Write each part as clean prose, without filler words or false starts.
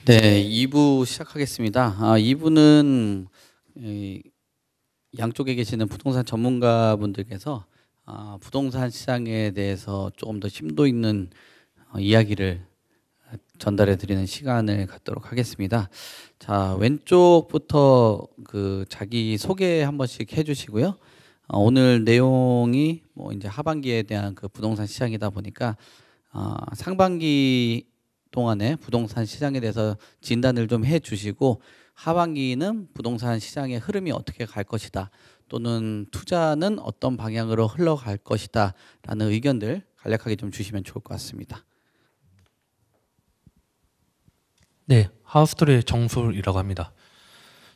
네, 2부 시작하겠습니다. 2부는 양쪽에 계시는 부동산 전문가분들께서 부동산 시장에 대해서 조금 더 심도 있는 이야기를 전달해 드리는 시간을 갖도록 하겠습니다. 자, 왼쪽부터 그 자기 소개 한 번씩 해 주시고요. 오늘 내용이 뭐 이제 하반기에 대한 그 부동산 시장이다 보니까 상반기 동안에 부동산 시장에 대해서 진단을 좀 해 주시고, 하반기는 부동산 시장의 흐름이 어떻게 갈 것이다, 또는 투자는 어떤 방향으로 흘러갈 것이다 라는 의견들 간략하게 좀 주시면 좋을 것 같습니다. 네, 하우스토리의 정솔이라고 합니다.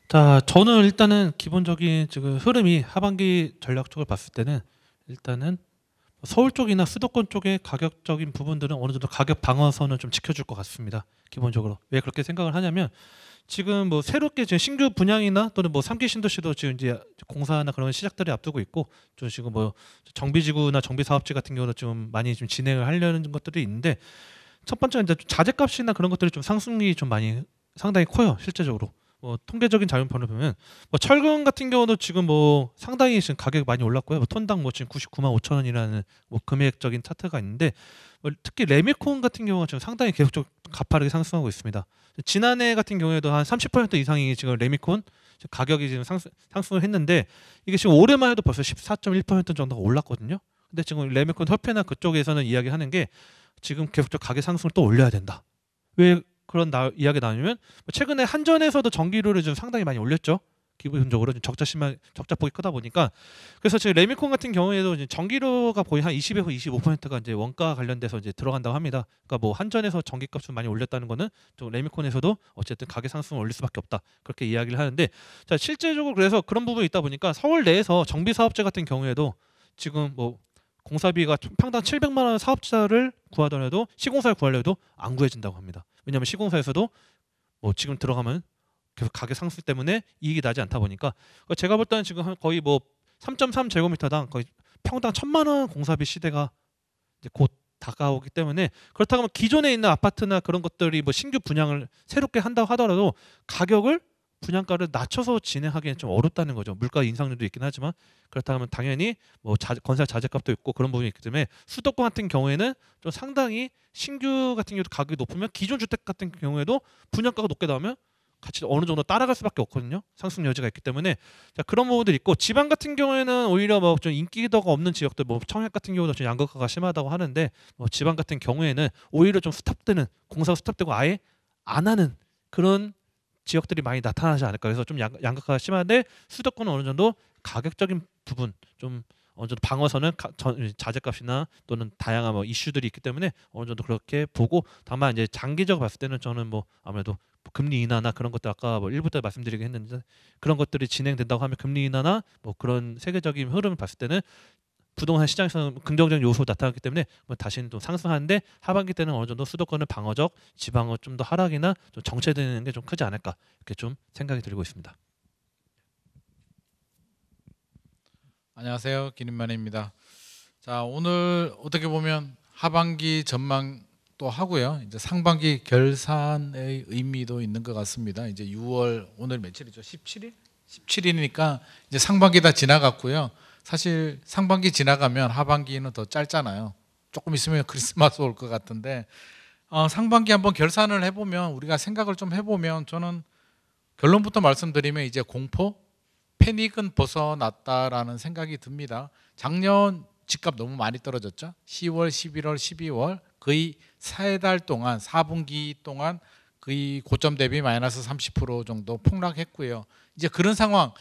자, 저는 일단은 기본적인 지금 흐름이 하반기 전략적으로 봤을 때는 일단은 서울 쪽이나 수도권 쪽의 가격적인 부분들은 어느 정도 가격 방어선을 좀 지켜줄 것 같습니다. 기본적으로 왜 그렇게 생각을 하냐면, 지금 뭐 새롭게 지금 신규 분양이나 또는 뭐 3기 신도시도 지금 이제 공사나 그런 시작들이 앞두고 있고, 좀 지금 뭐 정비지구나 정비사업지 같은 경우도 좀 많이 좀 진행을 하려는 것들이 있는데, 첫 번째는 이제 자재값이나 그런 것들이 좀 상승이 좀 많이 상당히 커요. 실제적으로 뭐 통계적인 자료를 보면 뭐 철근 같은 경우도 지금 뭐 상당히 지금 가격이 많이 올랐고요. 뭐 톤당 뭐 지금 99만 5천 원이라는 뭐 금액적인 차트가 있는데, 뭐 특히 레미콘 같은 경우가 지금 상당히 계속적으로 가파르게 상승하고 있습니다. 지난해 같은 경우에도 한 30% 이상이 지금 레미콘 가격이 지금 상승을 했는데, 이게 지금 올해만 해도 벌써 14.1% 정도가 올랐거든요. 근데 지금 레미콘 협회나 그쪽에서는 이야기하는 게 지금 계속적 가격 상승을 또 올려야 된다. 왜 그런 이야기 나누면, 최근에 한전에서도 전기료를 좀 상당히 많이 올렸죠. 기본적으로 적자폭이 크다 보니까. 그래서 지금 레미콘 같은 경우에도 이제 전기료가 거의 한 20에서 25%가 이제 원가 관련돼서 이제 들어간다고 합니다. 그러니까 뭐 한전에서 전기값을 많이 올렸다는 거는 좀 레미콘에서도 어쨌든 가격 상승을 올릴 수밖에 없다, 그렇게 이야기를 하는데, 자, 실제적으로 그래서 그런 부분이 있다 보니까 서울 내에서 정비 사업자 같은 경우에도 지금 뭐 공사비가 평당 700만 원 사업자를 구하더라도 시공사를 구하려도 안 구해진다고 합니다. 왜냐하면 시공사에서도 뭐 지금 들어가면 계속 가격 상승 때문에 이익이 나지 않다 보니까, 제가 볼 때는 지금 거의 뭐 3.3제곱미터당 거의 평당 1,000만 원 공사비 시대가 이제 곧 다가오기 때문에, 그렇다고 하면 기존에 있는 아파트나 그런 것들이 뭐 신규 분양을 새롭게 한다고 하더라도 가격을 분양가를 낮춰서 진행하기엔 좀 어렵다는 거죠. 물가 인상률도 있긴 하지만, 그렇다고 하면 당연히 뭐 건설 자재값도 있고 그런 부분이 있기 때문에, 수도권 같은 경우에는 좀 상당히 신규 같은 경우도 가격이 높으면 기존 주택 같은 경우에도 분양가가 높게 나오면 같이 어느 정도 따라갈 수밖에 없거든요. 상승 여지가 있기 때문에. 자, 그런 부분들이 있고, 지방 같은 경우에는 오히려 뭐 좀 인기도가 없는 지역들, 뭐 청약 같은 경우도 좀 양극화가 심하다고 하는데, 뭐 지방 같은 경우에는 오히려 좀 스탑되는, 공사가 스탑되고 아예 안 하는 그런 지역들이 많이 나타나지 않을까. 그래서 좀 양극화가 심한데, 수도권은 어느 정도 가격적인 부분 좀 어느 정도 방어선은 자재값이나 또는 다양한 뭐 이슈들이 있기 때문에 어느 정도 그렇게 보고, 다만 이제 장기적으로 봤을 때는 저는 뭐 아무래도 금리 인하나 그런 것들, 아까 뭐 1부 때 말씀드리긴 했는데, 그런 것들이 진행된다고 하면 금리 인하나 뭐 그런 세계적인 흐름을 봤을 때는 부동산 시장에서는 긍정적인 요소 나타났기 때문에 뭐 다시는 또 상승하는데, 하반기 때는 어느 정도 수도권은 방어적, 지방은 좀 더 하락이나 좀 정체되는 게 좀 크지 않을까, 이렇게 좀 생각이 들고 있습니다. 안녕하세요, 김인만입니다. 자, 오늘 어떻게 보면 하반기 전망 또 하고요. 이제 상반기 결산의 의미도 있는 것 같습니다. 이제 6월 오늘 며칠이죠? 17일? 17일이니까 이제 상반기 다 지나갔고요. 사실 상반기 지나가면 하반기는 더 짧잖아요. 조금 있으면 크리스마스 올 것 같은데, 상반기 한번 결산을 해보면, 우리가 생각을 좀 해보면, 저는 결론부터 말씀드리면 이제 공포, 패닉은 벗어났다라는 생각이 듭니다. 작년 집값 너무 많이 떨어졌죠. 10월, 11월, 12월 거의 4달 동안, 4분기 동안 거의 고점 대비 마이너스 30% 정도 폭락했고요. 이제 그런 상황,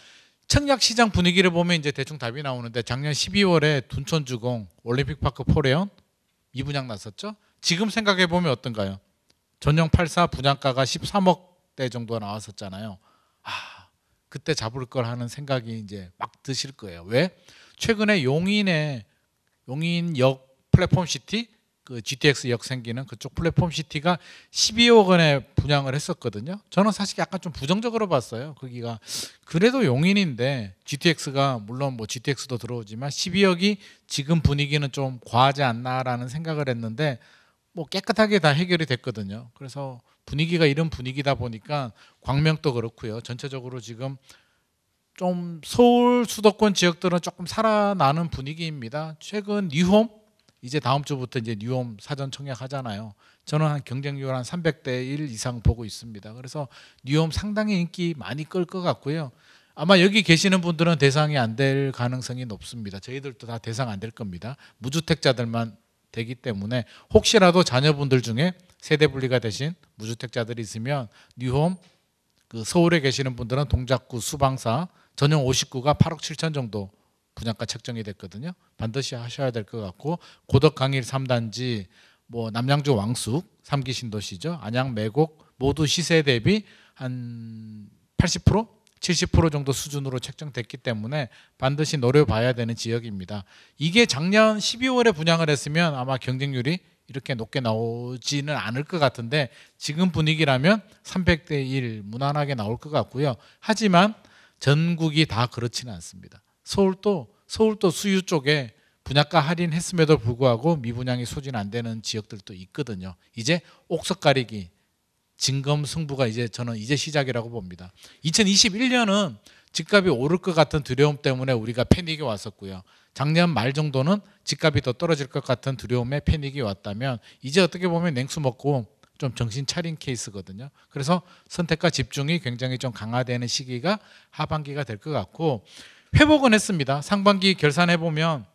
청약 시장 분위기를 보면 이제 대충 답이 나오는데, 작년 12월에 둔촌주공 올림픽파크 포레온 미분양 났었죠. 지금 생각해 보면 어떤가요? 전용 84 분양가가 13억대 정도 나왔었잖아요. 그때 잡을 걸 하는 생각이 이제 막 드실 거예요. 왜? 최근에 용인역 플랫폼 시티, 그 GTX역 생기는 그쪽 플랫폼 시티가 12억 원에 분양을 했었거든요. 저는 사실 약간 좀 부정적으로 봤어요. 거기가 그래도 용인인데, GTX가 물론 뭐 GTX도 들어오지만 12억이 지금 분위기는 좀 과하지 않나라는 생각을 했는데, 뭐 깨끗하게 다 해결이 됐거든요. 그래서 분위기가 이런 분위기다 보니까 광명도 그렇고요. 전체적으로 지금 좀 서울 수도권 지역들은 조금 살아나는 분위기입니다. 최근 뉴홈 이제 다음 주부터 이제 뉴홈 사전 청약하잖아요. 저는 한 경쟁률 한 300대 1 이상 보고 있습니다. 그래서 뉴홈 상당히 인기 많이 끌 것 같고요. 아마 여기 계시는 분들은 대상이 안 될 가능성이 높습니다. 저희들도 다 대상 안 될 겁니다. 무주택자들만 되기 때문에 혹시라도 자녀분들 중에 세대 분리가 되신 무주택자들이 있으면 뉴홈 그 서울에 계시는 분들은 동작구 수방사 전용 59가 8억 7천 정도 분양가 책정이 됐거든요. 반드시 하셔야 될 것 같고 고덕 강일 3단지 뭐 남양주 왕숙 3기 신도시죠. 안양 매곡 모두 시세 대비 한 80% 70% 정도 수준으로 책정됐기 때문에 반드시 노려봐야 되는 지역입니다. 이게 작년 12월에 분양을 했으면 아마 경쟁률이 이렇게 높게 나오지는 않을 것 같은데 지금 분위기라면 300대 1 무난하게 나올 것 같고요. 하지만 전국이 다 그렇지는 않습니다. 서울도 수유 쪽에 분양가 할인했음에도 불구하고 미분양이 소진 안 되는 지역들도 있거든요. 이제 옥석 가리기 진검승부가 저는 이제 시작이라고 봅니다. 2021년은 집값이 오를 것 같은 두려움 때문에 우리가 패닉이 왔었고요. 작년 말 정도는 집값이 더 떨어질 것 같은 두려움에 패닉이 왔다면 이제 어떻게 보면 냉수 먹고 좀 정신 차린 케이스거든요. 그래서 선택과 집중이 굉장히 좀 강화되는 시기가 하반기가 될 것 같고 회복은 했습니다. 상반기 결산해 보면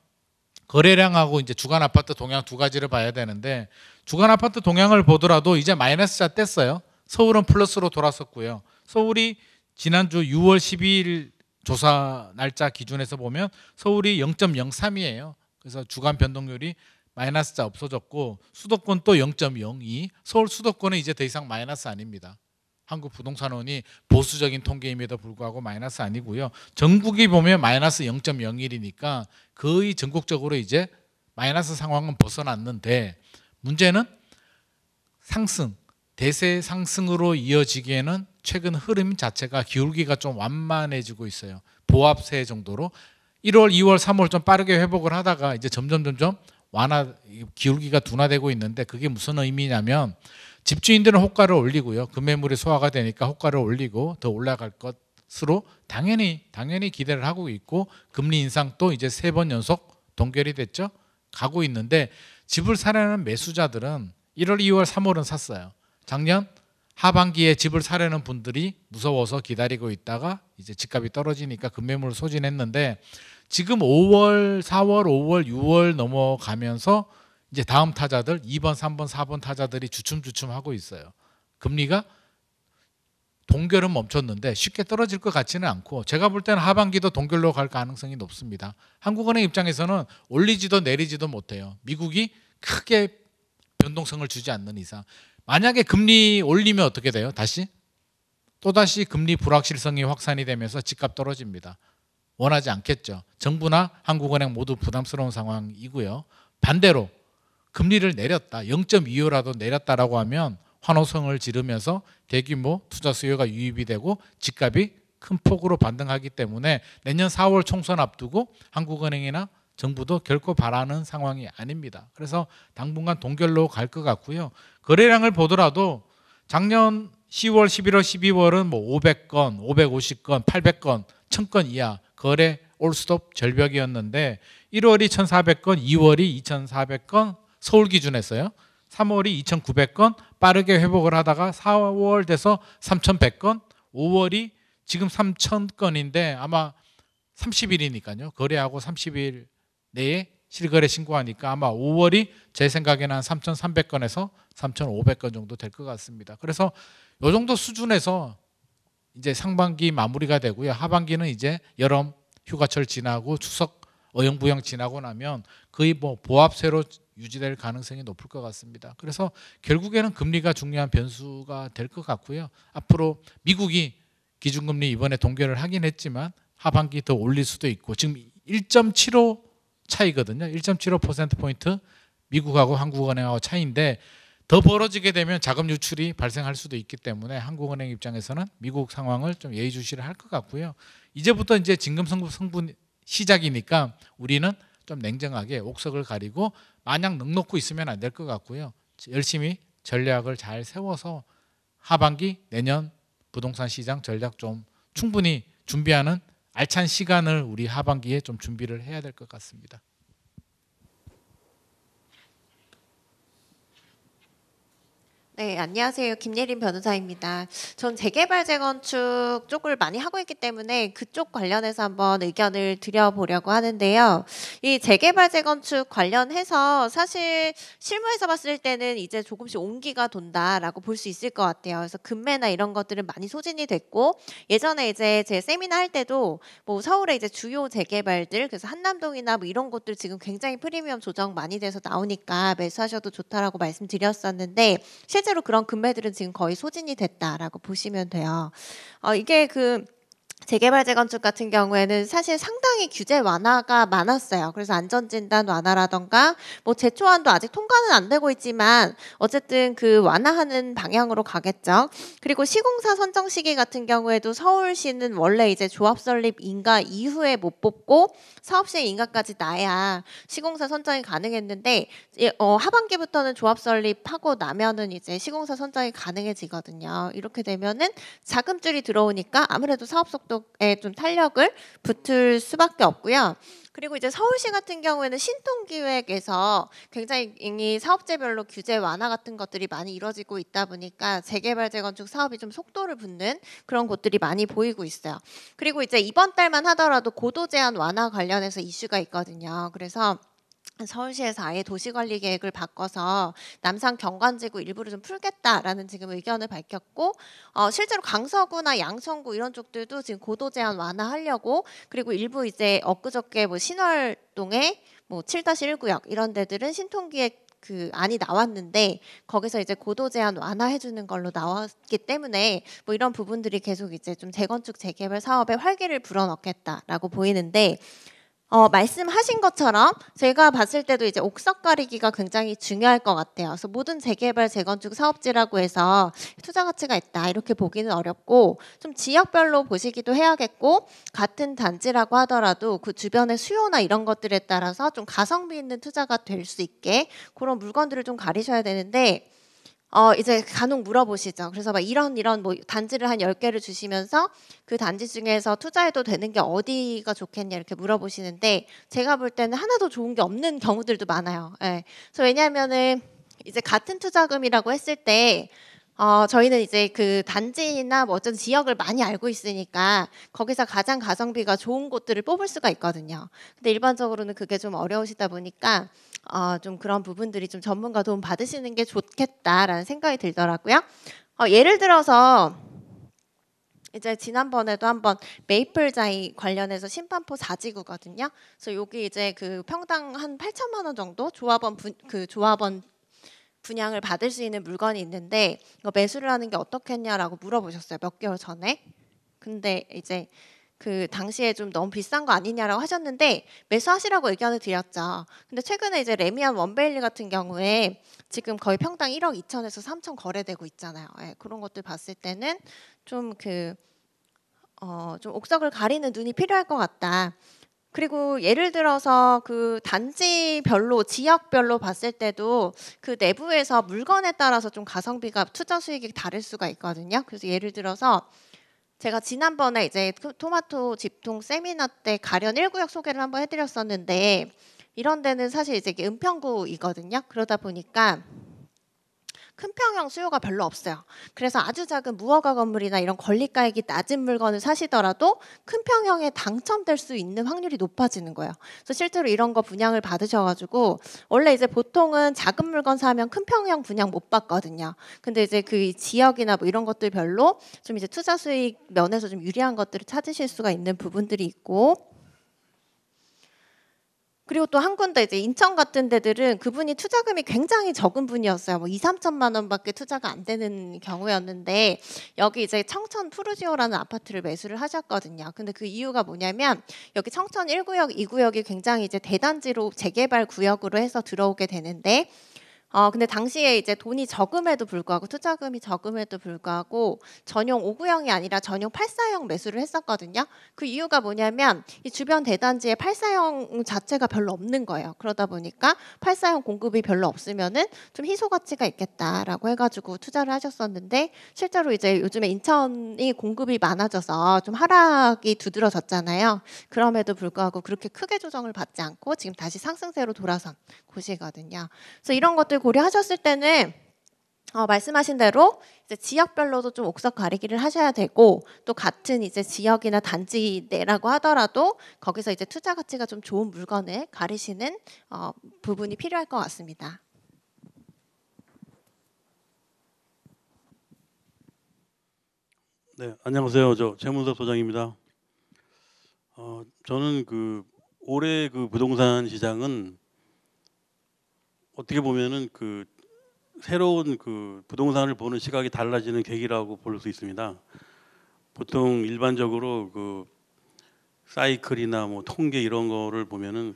거래량하고 이제 주간 아파트 동향 두 가지를 봐야 되는데 주간 아파트 동향을 보더라도 이제 마이너스자 뗐어요. 서울은 플러스로 돌아섰고요. 서울이 지난주 6월 12일 조사 날짜 기준에서 보면 서울이 0.03이에요. 그래서 주간 변동률이 마이너스자 없어졌고 수도권 또 0.02. 서울 수도권은 이제 더 이상 마이너스 아닙니다. 한국부동산원이 보수적인 통계임에도 불구하고 마이너스 아니고요. 전국이 보면 마이너스 0.01이니까 거의 전국적으로 이제 마이너스 상황은 벗어났는데 문제는 상승, 대세 상승으로 이어지기에는 최근 흐름 자체가 기울기가 좀 완만해지고 있어요. 보합세 정도로 1월, 2월, 3월 좀 빠르게 회복을 하다가 이제 점점 기울기가 둔화되고 있는데 그게 무슨 의미냐면 집주인들은 호가를 올리고요. 급매물이 소화가 되니까 호가를 올리고 더 올라갈 것으로 당연히 기대를 하고 있고 금리 인상도 이제 3번 연속 동결이 됐죠. 가고 있는데 집을 사려는 매수자들은 1월, 2월, 3월은 샀어요. 작년 하반기에 집을 사려는 분들이 무서워서 기다리고 있다가 이제 집값이 떨어지니까 급매물을 소진했는데 지금 5월, 4월, 5월, 6월 넘어가면서 이제 다음 타자들 2번, 3번, 4번 타자들이 주춤주춤 하고 있어요. 금리가 동결은 멈췄는데 쉽게 떨어질 것 같지는 않고 제가 볼 때는 하반기도 동결로 갈 가능성이 높습니다. 한국은행 입장에서는 올리지도 내리지도 못해요. 미국이 크게 변동성을 주지 않는 이상 만약에 금리 올리면 어떻게 돼요? 또다시 금리 불확실성이 확산이 되면서 집값 떨어집니다. 원하지 않겠죠. 정부나 한국은행 모두 부담스러운 상황이고요. 반대로 금리를 내렸다. 0.25라도 내렸다라고 하면 환호성을 지르면서 대규모 투자 수요가 유입이 되고 집값이 큰 폭으로 반등하기 때문에 내년 4월 총선 앞두고 한국은행이나 정부도 결코 바라는 상황이 아닙니다. 그래서 당분간 동결로 갈 것 같고요. 거래량을 보더라도 작년 10월, 11월, 12월은 뭐 500건, 550건, 800건, 1000건 이하 거래 올스톱 절벽이었는데 1월이 1,400건, 2월이 2,400건 서울 기준에서요. 3월이 2,900건 빠르게 회복을 하다가 4월 돼서 3,100건, 5월이 지금 3,000건인데 아마 30일이니까요. 거래하고 30일 내에 실거래 신고하니까 아마 5월이 제 생각에는 한 3,300건에서 3,500건 정도 될 것 같습니다. 그래서 이 정도 수준에서 이제 상반기 마무리가 되고요. 하반기는 이제 여름 휴가철 지나고 추석 어영부영 지나고 나면 거의 뭐 보합세로 유지될 가능성이 높을 것 같습니다. 그래서 결국에는 금리가 중요한 변수가 될 것 같고요. 앞으로 미국이 기준금리 이번에 동결을 하긴 했지만 하반기 더 올릴 수도 있고 지금 1.75 차이거든요. 1.75%포인트 미국하고 한국은행하고 차이인데 더 벌어지게 되면 자금 유출이 발생할 수도 있기 때문에 한국은행 입장에서는 미국 상황을 좀 예의주시를 할 것 같고요. 이제부터 이제 진검승부 성분 시작이니까 우리는 좀 냉정하게 옥석을 가리고 마냥 넋놓고 있으면 안 될 것 같고요. 열심히 전략을 잘 세워서 하반기 내년 부동산 시장 전략 좀 충분히 준비하는 알찬 시간을 우리 하반기에 좀 준비를 해야 될 것 같습니다. 네, 안녕하세요. 김예린 변호사입니다. 전 재개발 재건축 쪽을 많이 하고 있기 때문에 그쪽 관련해서 한번 의견을 드려보려고 하는데요. 이 재개발 재건축 관련해서 사실 실무에서 봤을 때는 이제 조금씩 온기가 돈다라고 볼 수 있을 것 같아요. 그래서 금매나 이런 것들은 많이 소진이 됐고, 예전에 이제 제 세미나 할 때도 뭐 서울의 이제 주요 재개발들, 그래서 한남동이나 뭐 이런 곳들 지금 굉장히 프리미엄 조정 많이 돼서 나오니까 매수하셔도 좋다라고 말씀드렸었는데, 실제로 그런 금매들은 지금 거의 소진이 됐다라고 보시면 돼요. 이게 재개발 재건축 같은 경우에는 사실 상당히 규제 완화가 많았어요. 그래서 안전진단 완화라던가 뭐 제초안도 아직 통과는 안 되고 있지만 어쨌든 그 완화하는 방향으로 가겠죠. 그리고 시공사 선정 시기 같은 경우에도 서울시는 원래 이제 조합 설립 인가 이후에 못 뽑고 사업 시행 인가까지 나야 시공사 선정이 가능했는데 하반기부터는 조합 설립하고 나면은 이제 시공사 선정이 가능해지거든요. 이렇게 되면은 자금줄이 들어오니까 아무래도 사업 속도에 좀 탄력을 붙을 수밖에 없고요. 그리고 이제 서울시 같은 경우에는 신통기획에서 굉장히 사업체별로 규제 완화 같은 것들이 많이 이루어지고 있다 보니까 재개발 재건축 사업이 좀 속도를 붙는 그런 곳들이 많이 보이고 있어요. 그리고 이제 이번 달만 하더라도 고도 제한 완화 관련해서 이슈가 있거든요. 그래서 서울시에서 아예 도시관리 계획을 바꿔서 남산 경관지구 일부를 좀 풀겠다라는 지금 의견을 밝혔고, 실제로 강서구나 양천구 이런 쪽들도 지금 고도 제한 완화하려고, 그리고 일부 이제 엊그저께 뭐 신월동에 뭐 7-1구역 이런 데들은 신통기획 그 안이 나왔는데 거기서 이제 고도 제한 완화해 주는 걸로 나왔기 때문에 뭐 이런 부분들이 계속 이제 좀 재건축 재개발 사업에 활기를 불어넣겠다라고 보이는데, 말씀하신 것처럼 제가 봤을 때도 이제 옥석 가리기가 굉장히 중요할 것 같아요. 그래서 모든 재개발 재건축 사업지라고 해서 투자 가치가 있다 이렇게 보기는 어렵고, 좀 지역별로 보시기도 해야겠고, 같은 단지라고 하더라도 그 주변의 수요나 이런 것들에 따라서 좀 가성비 있는 투자가 될 수 있게 그런 물건들을 좀 가리셔야 되는데, 이제 간혹 물어보시죠. 그래서 막 이런 뭐 단지를 한 10개를 주시면서 그 단지 중에서 투자해도 되는 게 어디가 좋겠냐 이렇게 물어보시는데, 제가 볼 때는 하나도 좋은 게 없는 경우들도 많아요. 예. 그래서 왜냐하면은 이제 같은 투자금이라고 했을 때 저희는 이제 그 단지나 뭐 어떤 지역을 많이 알고 있으니까 거기서 가장 가성비가 좋은 곳들을 뽑을 수가 있거든요. 근데 일반적으로는 그게 좀 어려우시다 보니까 좀 그런 부분들이 좀 전문가 도움 받으시는 게 좋겠다라는 생각이 들더라고요. 예를 들어서 이제 지난번에도 한번 메이플자이 관련해서 심판포 4지구거든요. 그래서 여기 이제 그 평당 한 8천만 원 정도 조합원 분양을 받을 수 있는 물건이 있는데 이거 매수를 하는 게 어떻겠냐라고 물어보셨어요. 몇 개월 전에. 근데 이제 그 당시에 좀 너무 비싼 거 아니냐라고 하셨는데 매수하시라고 의견을 드렸죠. 근데 최근에 이제 레미안 원베일리 같은 경우에 지금 거의 평당 1억 2천에서 3천 거래되고 있잖아요. 예, 그런 것들 봤을 때는 좀 좀 옥석을 가리는 눈이 필요할 것 같다. 그리고 예를 들어서 그 단지별로 지역별로 봤을 때도 그 내부에서 물건에 따라서 좀 가성비가 투자 수익이 다를 수가 있거든요. 그래서 예를 들어서 제가 지난번에 이제 토마토 집통 세미나 때 가련 1구역 소개를 한번 해드렸었는데, 이런 데는 사실 이제 이게 은평구이거든요. 그러다 보니까 큰 평형 수요가 별로 없어요. 그래서 아주 작은 무허가 건물이나 이런 권리가액이 낮은 물건을 사시더라도 큰 평형에 당첨될 수 있는 확률이 높아지는 거예요. 그래서 실제로 이런 거 분양을 받으셔가지고 원래 이제 보통은 작은 물건 사면 큰 평형 분양 못 받거든요. 근데 이제 그 지역이나 뭐 이런 것들 별로 좀 이제 투자 수익 면에서 좀 유리한 것들을 찾으실 수가 있는 부분들이 있고, 그리고 또 한 군데 이제 인천 같은 데들은 그분이 투자금이 굉장히 적은 분이었어요. 뭐 2-3천만 원밖에 투자가 안 되는 경우였는데 여기 이제 청천 푸르지오라는 아파트를 매수를 하셨거든요. 근데 그 이유가 뭐냐면 여기 청천 1구역, 2구역이 굉장히 이제 대단지로 재개발 구역으로 해서 들어오게 되는데 근데 당시에 이제 돈이 적음에도 불구하고 투자금이 적음에도 불구하고 전용 5구형이 아니라 전용 84형 매수를 했었거든요. 그 이유가 뭐냐면 이 주변 대단지에 84형 자체가 별로 없는 거예요. 그러다 보니까 84형 공급이 별로 없으면은 좀 희소 가치가 있겠다라고 해가지고 투자를 하셨었는데 실제로 이제 요즘에 인천이 공급이 많아져서 좀 하락이 두드러졌잖아요. 그럼에도 불구하고 그렇게 크게 조정을 받지 않고 지금 다시 상승세로 돌아선 곳이거든요. 그래서 이런 것들 고려하셨을 때는 말씀하신 대로 이제 지역별로도 좀 옥석 가리기를 하셔야 되고 또 같은 이제 지역이나 단지 내라고 하더라도 거기서 이제 투자 가치가 좀 좋은 물건을 가리시는 부분이 필요할 것 같습니다. 네, 안녕하세요. 저 최문석 소장입니다. 저는 그 올해 그 부동산 시장은 어떻게 보면은 그 새로운 그 부동산을 보는 시각이 달라지는 계기라고 볼 수 있습니다. 보통 일반적으로 그 사이클이나 뭐 통계 이런 거를 보면은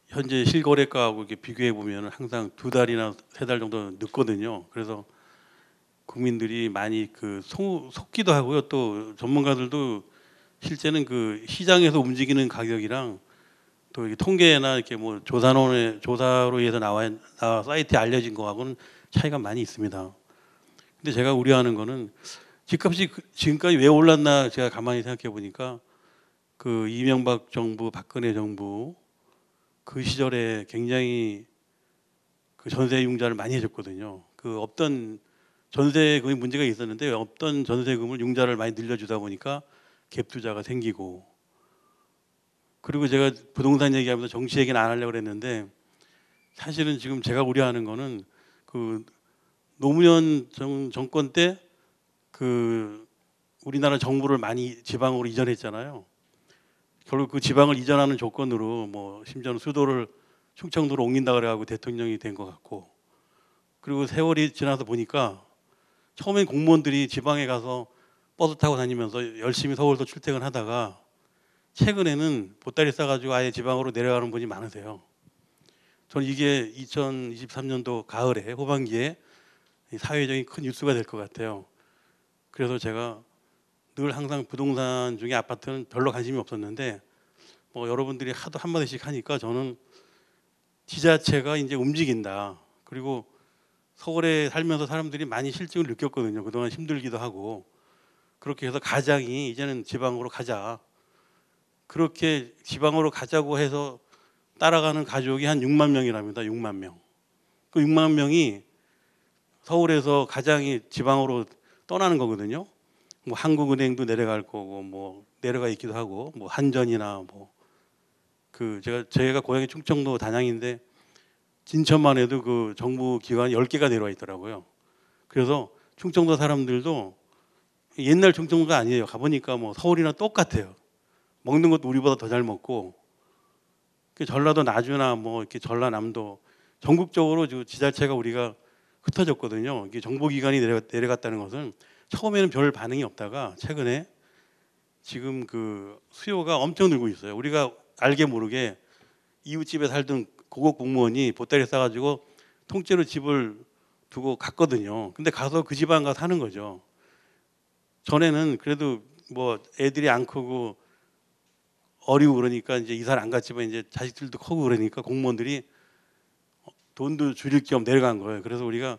현재 실거래가하고 이렇게 비교해 보면은 항상 2달이나 3달 정도 늦거든요. 그래서 국민들이 많이 그 속기도 하고요. 또 전문가들도 실제는 그 시장에서 움직이는 가격이랑 또 이게 통계나 이렇게 뭐 조사로 의해서 나와 사이트에 알려진 거하고는 차이가 많이 있습니다. 근데 제가 우려하는 거는 집값이 지금까지 왜 올랐나 제가 가만히 생각해 보니까 그 이명박 정부, 박근혜 정부 그 시절에 굉장히 그 전세 융자를 많이 해줬거든요. 그 없던 전세금이 문제가 있었는데 없던 전세금을 융자를 많이 늘려주다 보니까 갭 투자가 생기고, 그리고 제가 부동산 얘기하면서 정치 얘기는 안 하려고 그랬는데 사실은 지금 제가 우려하는 거는 그 노무현 정권 때 그 우리나라 정부를 많이 지방으로 이전했잖아요. 결국 그 지방을 이전하는 조건으로 뭐 심지어는 수도를 충청도로 옮긴다 그래가지고 대통령이 된 것 같고, 그리고 세월이 지나서 보니까 처음엔 공무원들이 지방에 가서 버스 타고 다니면서 열심히 서울도 출퇴근하다가 최근에는 보따리 싸가지고 아예 지방으로 내려가는 분이 많으세요. 저는 이게 2023년도 가을에 후반기에 사회적인 큰 뉴스가 될 것 같아요. 그래서 제가 늘 항상 부동산 중에 아파트는 별로 관심이 없었는데 뭐 여러분들이 하도 한마디씩 하니까 저는 지자체가 이제 움직인다. 그리고 서울에 살면서 사람들이 많이 실증을 느꼈거든요. 그동안 힘들기도 하고. 그렇게 해서 가장이 이제는 지방으로 가자. 그렇게 지방으로 가자고 해서 따라가는 가족이 한 6만 명이랍니다. 6만 명. 그 6만 명이 서울에서 가장이 지방으로 떠나는 거거든요. 뭐 한국은행도 내려갈 거고 뭐 내려가 있기도 하고 뭐 한전이나 뭐 그 제가 고향이 충청도 단양인데 진천만 해도 그 정부 기관 10개가 내려와 있더라고요. 그래서 충청도 사람들도 옛날 충청도가 아니에요. 가보니까 뭐 서울이나 똑같아요. 먹는 것도 우리보다 더 잘 먹고, 전라도 나주나 뭐 이렇게 전라남도 전국적으로 지자체가 우리가 흩어졌거든요. 이게 정보기관이 내려갔다는 것은 처음에는 별 반응이 없다가 최근에 지금 그 수요가 엄청 늘고 있어요. 우리가 알게 모르게 이웃집에 살던 고급 공무원이 보따리 싸가지고 통째로 집을 두고 갔거든요. 근데 가서 그 집안 가서 사는 거죠. 전에는 그래도 뭐 애들이 안 크고 어리고 그러니까 이제 이사를 안 갔지만 이제 자식들도 크고 그러니까 공무원들이 돈도 줄일 겸 내려간 거예요. 그래서 우리가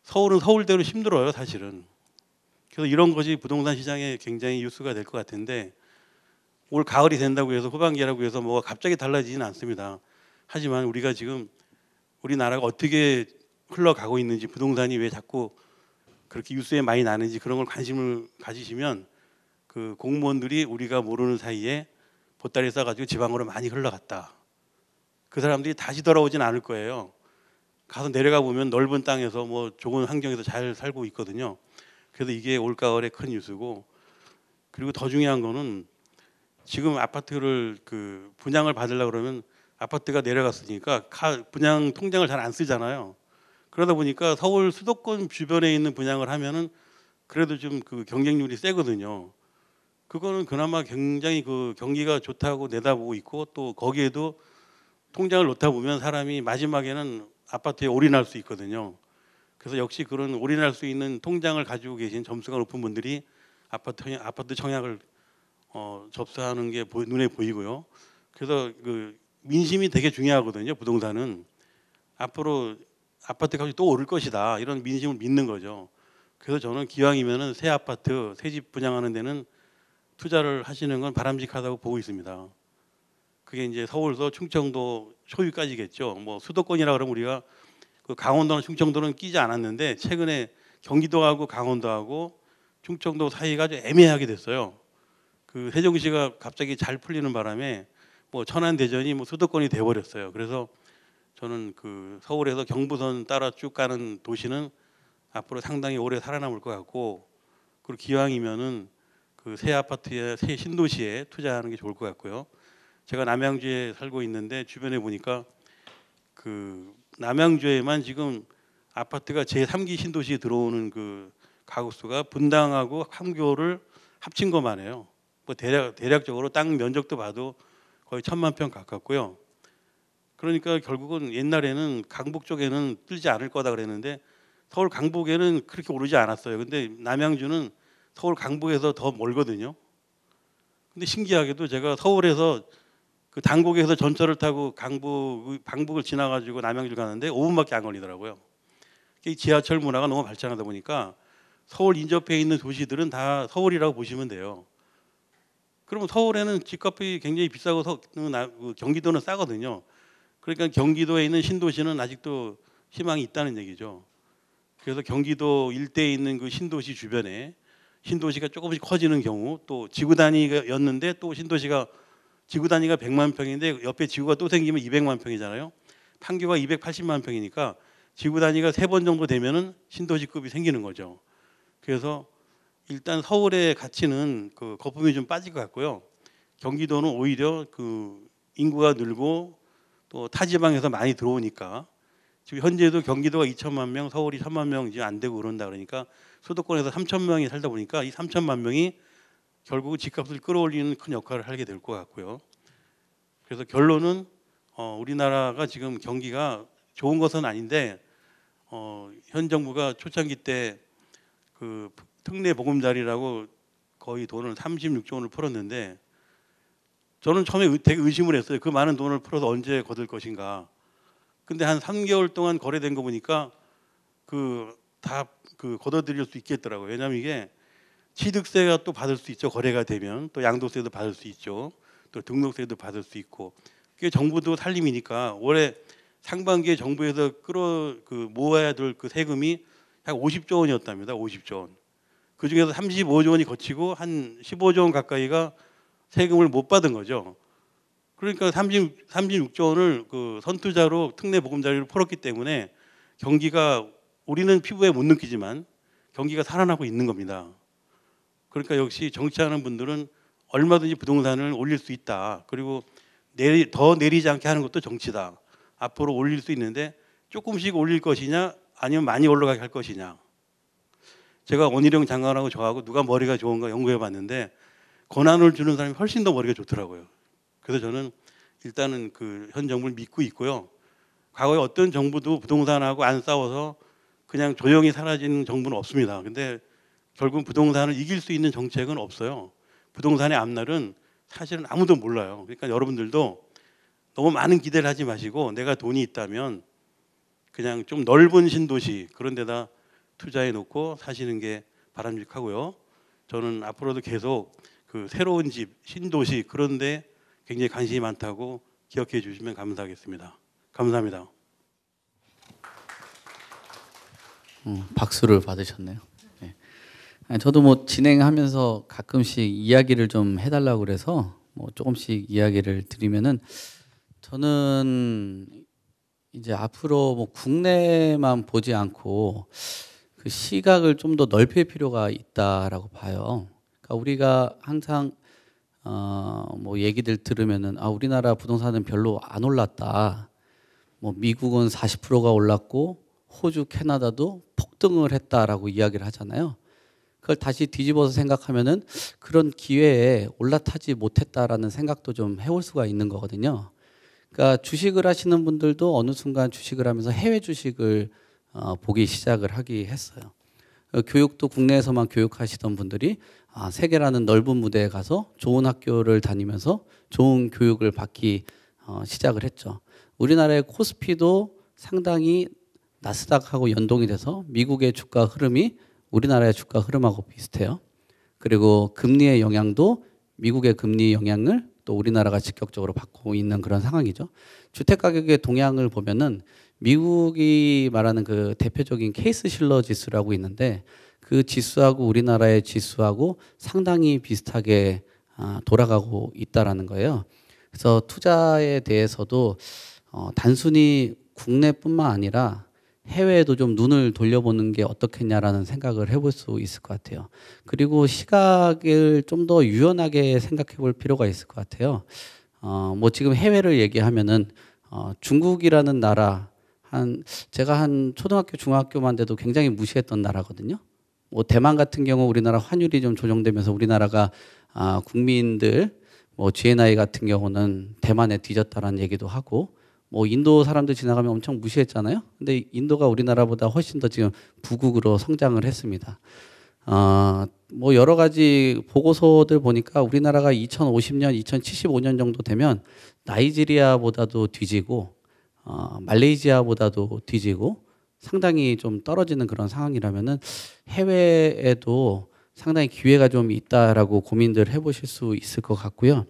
서울은 서울대로 힘들어요, 사실은. 그래서 이런 것이 부동산 시장에 굉장히 뉴스가 될 것 같은데 올 가을이 된다고 해서 후반기라고 해서 뭐가 갑자기 달라지지는 않습니다. 하지만 우리가 지금 우리나라가 어떻게 흘러가고 있는지, 부동산이 왜 자꾸 그렇게 뉴스에 많이 나는지 그런 걸 관심을 가지시면 그 공무원들이 우리가 모르는 사이에 보따리 싸가지고 지방으로 많이 흘러갔다. 그 사람들이 다시 돌아오진 않을 거예요. 가서 내려가 보면 넓은 땅에서 뭐 좋은 환경에서 잘 살고 있거든요. 그래서 이게 올가을에 큰 뉴스고, 그리고 더 중요한 거는 지금 아파트를 그 분양을 받으려고 그러면 아파트가 내려갔으니까 분양 통장을 잘 안 쓰잖아요. 그러다 보니까 서울 수도권 주변에 있는 분양을 하면은 그래도 좀 그 경쟁률이 세거든요. 그거는 그나마 굉장히 그 경기가 좋다고 내다보고 있고, 또 거기에도 통장을 놓다 보면 사람이 마지막에는 아파트에 올인할 수 있거든요. 그래서 역시 그런 올인할 수 있는 통장을 가지고 계신 점수가 높은 분들이 아파트 청약을 접수하는 게 눈에 보이고요. 그래서 그 민심이 되게 중요하거든요. 부동산은 앞으로 아파트 값이 또 오를 것이다 이런 민심을 믿는 거죠. 그래서 저는 기왕이면은 새 아파트, 새 집 분양하는 데는 투자를 하시는 건 바람직하다고 보고 있습니다. 그게 이제 서울서 충청도 소유까지겠죠. 뭐 수도권이라 그러면 우리가 그 강원도나 충청도는 끼지 않았는데 최근에 경기도하고 강원도하고 충청도 사이가 좀 애매하게 됐어요. 그 세종시가 갑자기 잘 풀리는 바람에 뭐 천안 대전이 뭐 수도권이 돼버렸어요. 그래서 저는 그 서울에서 경부선 따라 쭉 가는 도시는 앞으로 상당히 오래 살아남을 것 같고, 그리고 기왕이면은 그 새 아파트에 새 신도시에 투자하는 게 좋을 것 같고요. 제가 남양주에 살고 있는데 주변에 보니까 그 남양주에만 지금 아파트가 제3기 신도시에 들어오는 그 가구 수가 분당하고 판교를 합친 것만 해요. 뭐 대략적으로 땅 면적도 봐도 거의 1,000만 평 가깝고요. 그러니까 결국은 옛날에는 강북 쪽에는 뜰지 않을 거다 그랬는데 서울 강북에는 그렇게 오르지 않았어요. 근데 남양주는 서울 강북에서 더 멀거든요. 근데 신기하게도 제가 서울에서 그 당곡에서 전철을 타고 방북을 지나가지고 남양주 가는데 5분밖에 안 걸리더라고요. 이 지하철 문화가 너무 발전하다 보니까 서울 인접해 있는 도시들은 다 서울이라고 보시면 돼요. 그러면 서울에는 집값이 굉장히 비싸고 경기도는 싸거든요. 그러니까 경기도에 있는 신도시는 아직도 희망이 있다는 얘기죠. 그래서 경기도 일대에 있는 그 신도시 주변에 신도시가 조금씩 커지는 경우, 또 지구 단위였는데 또 신도시가 지구 단위가 100만 평인데 옆에 지구가 또 생기면 200만 평이잖아요. 판교가 280만 평이니까 지구 단위가 3번 정도 되면은 신도시급이 생기는 거죠. 그래서 일단 서울의 가치는 그 거품이 좀 빠질 것 같고요. 경기도는 오히려 그 인구가 늘고 또 타 지방에서 많이 들어오니까 지금 현재도 경기도가 2천만 명, 서울이 3만 명 이제 안 되고 그런다 그러니까 수도권에서 3천 명이 살다 보니까 이 3천만 명이 결국 집값을 끌어올리는 큰 역할을 하게 될 것 같고요. 그래서 결론은 우리나라가 지금 경기가 좋은 것은 아닌데 현 정부가 초창기 때 그 특례 보금자리라고 거의 돈을 36조 원을 풀었는데 저는 처음에 되게 의심을 했어요. 그 많은 돈을 풀어서 언제 거둘 것인가. 근데 한 3개월 동안 거래된 거 보니까 다 걷어들일 수 있겠더라고요. 왜냐하면 이게 취득세가 또 받을 수 있죠. 거래가 되면 또 양도세도 받을 수 있죠. 또 등록세도 받을 수 있고. 그게 정부도 살림이니까 올해 상반기에 정부에서 모아야 될 그 세금이 약 50조 원이었답니다. 50조 원. 그 중에서 35조 원이 거치고 한 15조 원 가까이가 세금을 못 받은 거죠. 그러니까 36조 원을 그 선투자로 특례 보금자리로 풀었기 때문에 경기가 우리는 피부에 못 느끼지만 경기가 살아나고 있는 겁니다. 그러니까 역시 정치하는 분들은 얼마든지 부동산을 올릴 수 있다. 그리고 더 내리지 않게 하는 것도 정치다. 앞으로 올릴 수 있는데 조금씩 올릴 것이냐 아니면 많이 올라가게 할 것이냐. 제가 원희룡 장관하고 저하고 누가 머리가 좋은가 연구해 봤는데 권한을 주는 사람이 훨씬 더 머리가 좋더라고요. 그래서 저는 일단은 그 현 정부를 믿고 있고요. 과거에 어떤 정부도 부동산하고 안 싸워서 그냥 조용히 사라진 정부는 없습니다. 근데 결국 부동산을 이길 수 있는 정책은 없어요. 부동산의 앞날은 사실은 아무도 몰라요. 그러니까 여러분들도 너무 많은 기대를 하지 마시고 내가 돈이 있다면 그냥 좀 넓은 신도시 그런 데다 투자해 놓고 사시는 게 바람직하고요. 저는 앞으로도 계속 그 새로운 집, 신도시 그런 데 굉장히 관심이 많다고 기억해 주시면 감사하겠습니다. 감사합니다. 박수를 받으셨네요. 네. 아니, 저도 뭐 진행하면서 가끔씩 이야기를 좀 해달라고 그래서 뭐 조금씩 이야기를 드리면은 저는 이제 앞으로 뭐 국내만 보지 않고 그 시각을 좀 더 넓힐 필요가 있다라고 봐요. 그러니까 우리가 항상 뭐 얘기들 들으면은 우리나라 부동산은 별로 안 올랐다. 뭐 미국은 40%가 올랐고 호주, 캐나다도 폭등을 했다라고 이야기를 하잖아요. 그걸 다시 뒤집어서 생각하면은 그런 기회에 올라타지 못했다라는 생각도 좀 해올 수가 있는 거거든요. 그러니까 주식을 하시는 분들도 어느 순간 주식을 하면서 해외 주식을 보기 시작을 하기 했어요. 교육도 국내에서만 교육하시던 분들이 세계라는 넓은 무대에 가서 좋은 학교를 다니면서 좋은 교육을 받기 시작을 했죠. 우리나라의 코스피도 상당히 나스닥하고 연동이 돼서 미국의 주가 흐름이 우리나라의 주가 흐름하고 비슷해요. 그리고 금리의 영향도 미국의 금리 영향을 또 우리나라가 직격적으로 받고 있는 그런 상황이죠. 주택 가격의 동향을 보면은 미국이 말하는 그 대표적인 케이스 실러 지수라고 있는데 그 지수하고 우리나라의 지수하고 상당히 비슷하게 돌아가고 있다라는 거예요. 그래서 투자에 대해서도 단순히 국내뿐만 아니라 해외에도 좀 눈을 돌려보는 게 어떻겠냐라는 생각을 해볼 수 있을 것 같아요. 그리고 시각을 좀 더 유연하게 생각해 볼 필요가 있을 것 같아요. 뭐 지금 해외를 얘기하면은 중국이라는 나라 제가 한 초등학교 중학교만 돼도 굉장히 무시했던 나라거든요. 뭐 대만 같은 경우 우리나라 환율이 좀 조정되면서 우리나라가 국민들 뭐 GNI 같은 경우는 대만에 뒤졌다라는 얘기도 하고 뭐 인도 사람들 지나가면 엄청 무시했잖아요. 근데 인도가 우리나라보다 훨씬 더 지금 부국으로 성장을 했습니다. 뭐 여러 가지 보고서들 보니까 우리나라가 2050년, 2075년 정도 되면 나이지리아보다도 뒤지고 말레이시아보다도 뒤지고 상당히 좀 떨어지는 그런 상황이라면은 해외에도 상당히 기회가 좀 있다라고 고민들 해보실 수 있을 것 같고요.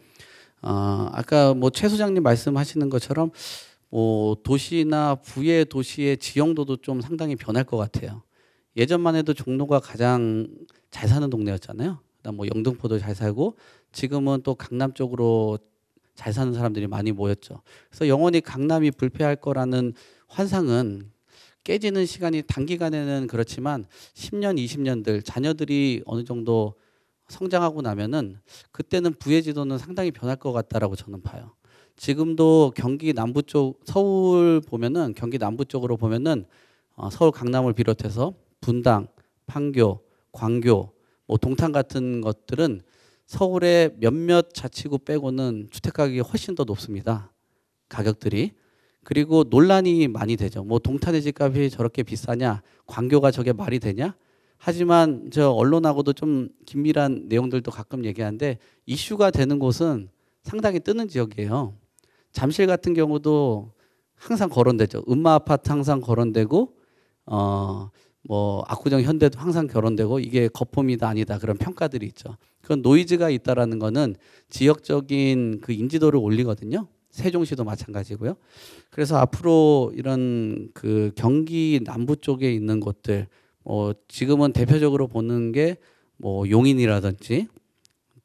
아까 뭐 최 소장님 말씀하시는 것처럼 뭐 도시나 부의 도시의 지형도도 좀 상당히 변할 것 같아요. 예전만 해도 종로가 가장 잘 사는 동네였잖아요. 그다음 뭐 영등포도 잘 살고 지금은 또 강남 쪽으로 잘 사는 사람들이 많이 모였죠. 그래서 영원히 강남이 불패할 거라는 환상은 깨지는 시간이 단기간에는 그렇지만 10년, 20년들 자녀들이 어느 정도 성장하고 나면은 그때는 부의 지도는 상당히 변할 것 같다라고 저는 봐요. 지금도 경기 남부 쪽 서울 보면은 경기 남부 쪽으로 보면은 서울 강남을 비롯해서 분당, 판교, 광교, 뭐 동탄 같은 것들은 서울의 몇몇 자치구 빼고는 주택 가격이 훨씬 더 높습니다. 가격들이. 그리고 논란이 많이 되죠. 뭐 동탄의 집값이 저렇게 비싸냐? 광교가 저게 말이 되냐? 하지만 저 언론하고도 좀 긴밀한 내용들도 가끔 얘기하는데 이슈가 되는 곳은 상당히 뜨는 지역이에요. 잠실 같은 경우도 항상 거론되죠. 음마 아파트 항상 거론되고 뭐 압구정 현대도 항상 거론되고 이게 거품이다 아니다 그런 평가들이 있죠. 그런 노이즈가 있다라는 거는 지역적인 그 인지도를 올리거든요. 세종시도 마찬가지고요. 그래서 앞으로 이런 그 경기 남부 쪽에 있는 곳들 지금은 대표적으로 보는 게 뭐 용인이라든지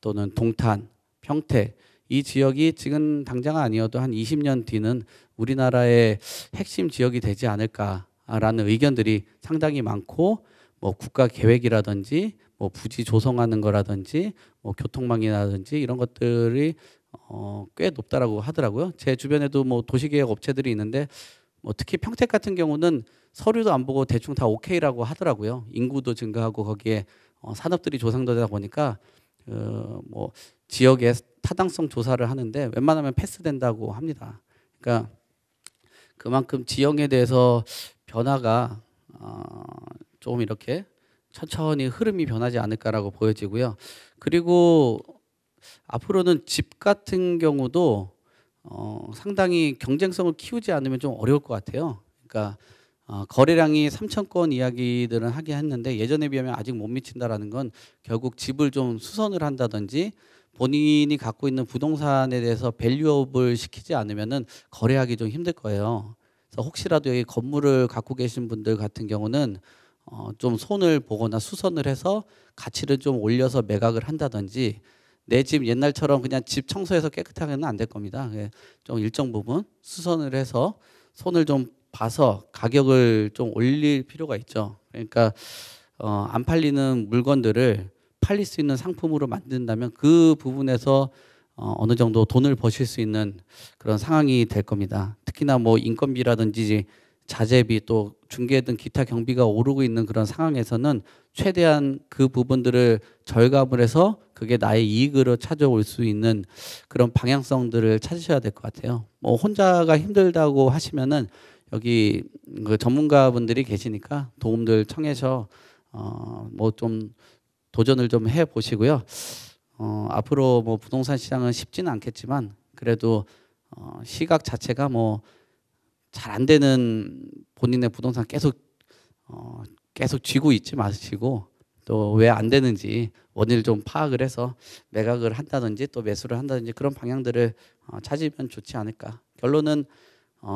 또는 동탄, 평택 이 지역이 지금 당장 아니어도 한 20년 뒤는 우리나라의 핵심 지역이 되지 않을까라는 의견들이 상당히 많고 뭐 국가 계획이라든지 뭐 부지 조성하는 거라든지 뭐 교통망이라든지 이런 것들이 꽤 높다라고 하더라고요. 제 주변에도 뭐 도시계획 업체들이 있는데 뭐 특히 평택 같은 경우는 서류도 안 보고 대충 다 오케이라고 하더라고요. 인구도 증가하고 거기에 산업들이 조성되다 보니까 뭐 지역의 타당성 조사를 하는데 웬만하면 패스된다고 합니다. 그러니까 그만큼 지형에 대해서 변화가 조금 이렇게 천천히 흐름이 변하지 않을까라고 보여지고요. 그리고 앞으로는 집 같은 경우도 상당히 경쟁성을 키우지 않으면 좀 어려울 것 같아요. 그러니까 거래량이 3천 건 이야기들은 하긴 했는데 예전에 비하면 아직 못 미친다라는 건 결국 집을 좀 수선을 한다든지 본인이 갖고 있는 부동산에 대해서 밸류업을 시키지 않으면은 거래하기 좀 힘들 거예요. 그래서 혹시라도 여기 건물을 갖고 계신 분들 같은 경우는 좀 손을 보거나 수선을 해서 가치를 좀 올려서 매각을 한다든지 내 집 옛날처럼 그냥 집 청소해서 깨끗하게는 안 될 겁니다. 좀 일정 부분 수선을 해서 손을 좀 봐서 가격을 좀 올릴 필요가 있죠. 그러니까 안 팔리는 물건들을 팔릴 수 있는 상품으로 만든다면 그 부분에서 어느 정도 돈을 버실 수 있는 그런 상황이 될 겁니다. 특히나 뭐 인건비라든지 자재비 또 중개 등 기타 경비가 오르고 있는 그런 상황에서는 최대한 그 부분들을 절감을 해서 그게 나의 이익으로 찾아올 수 있는 그런 방향성들을 찾으셔야 될 것 같아요. 뭐 혼자가 힘들다고 하시면은 여기 그 전문가분들이 계시니까 도움들 청해서 뭐 좀 도전을 좀 해 보시고요. 앞으로 뭐 부동산 시장은 쉽지는 않겠지만 그래도 시각 자체가 뭐 잘 안 되는 본인의 부동산 계속 쥐고 있지 마시고 또 왜 안 되는지 원인을 좀 파악을 해서 매각을 한다든지 또 매수를 한다든지 그런 방향들을 찾으면 좋지 않을까. 결론은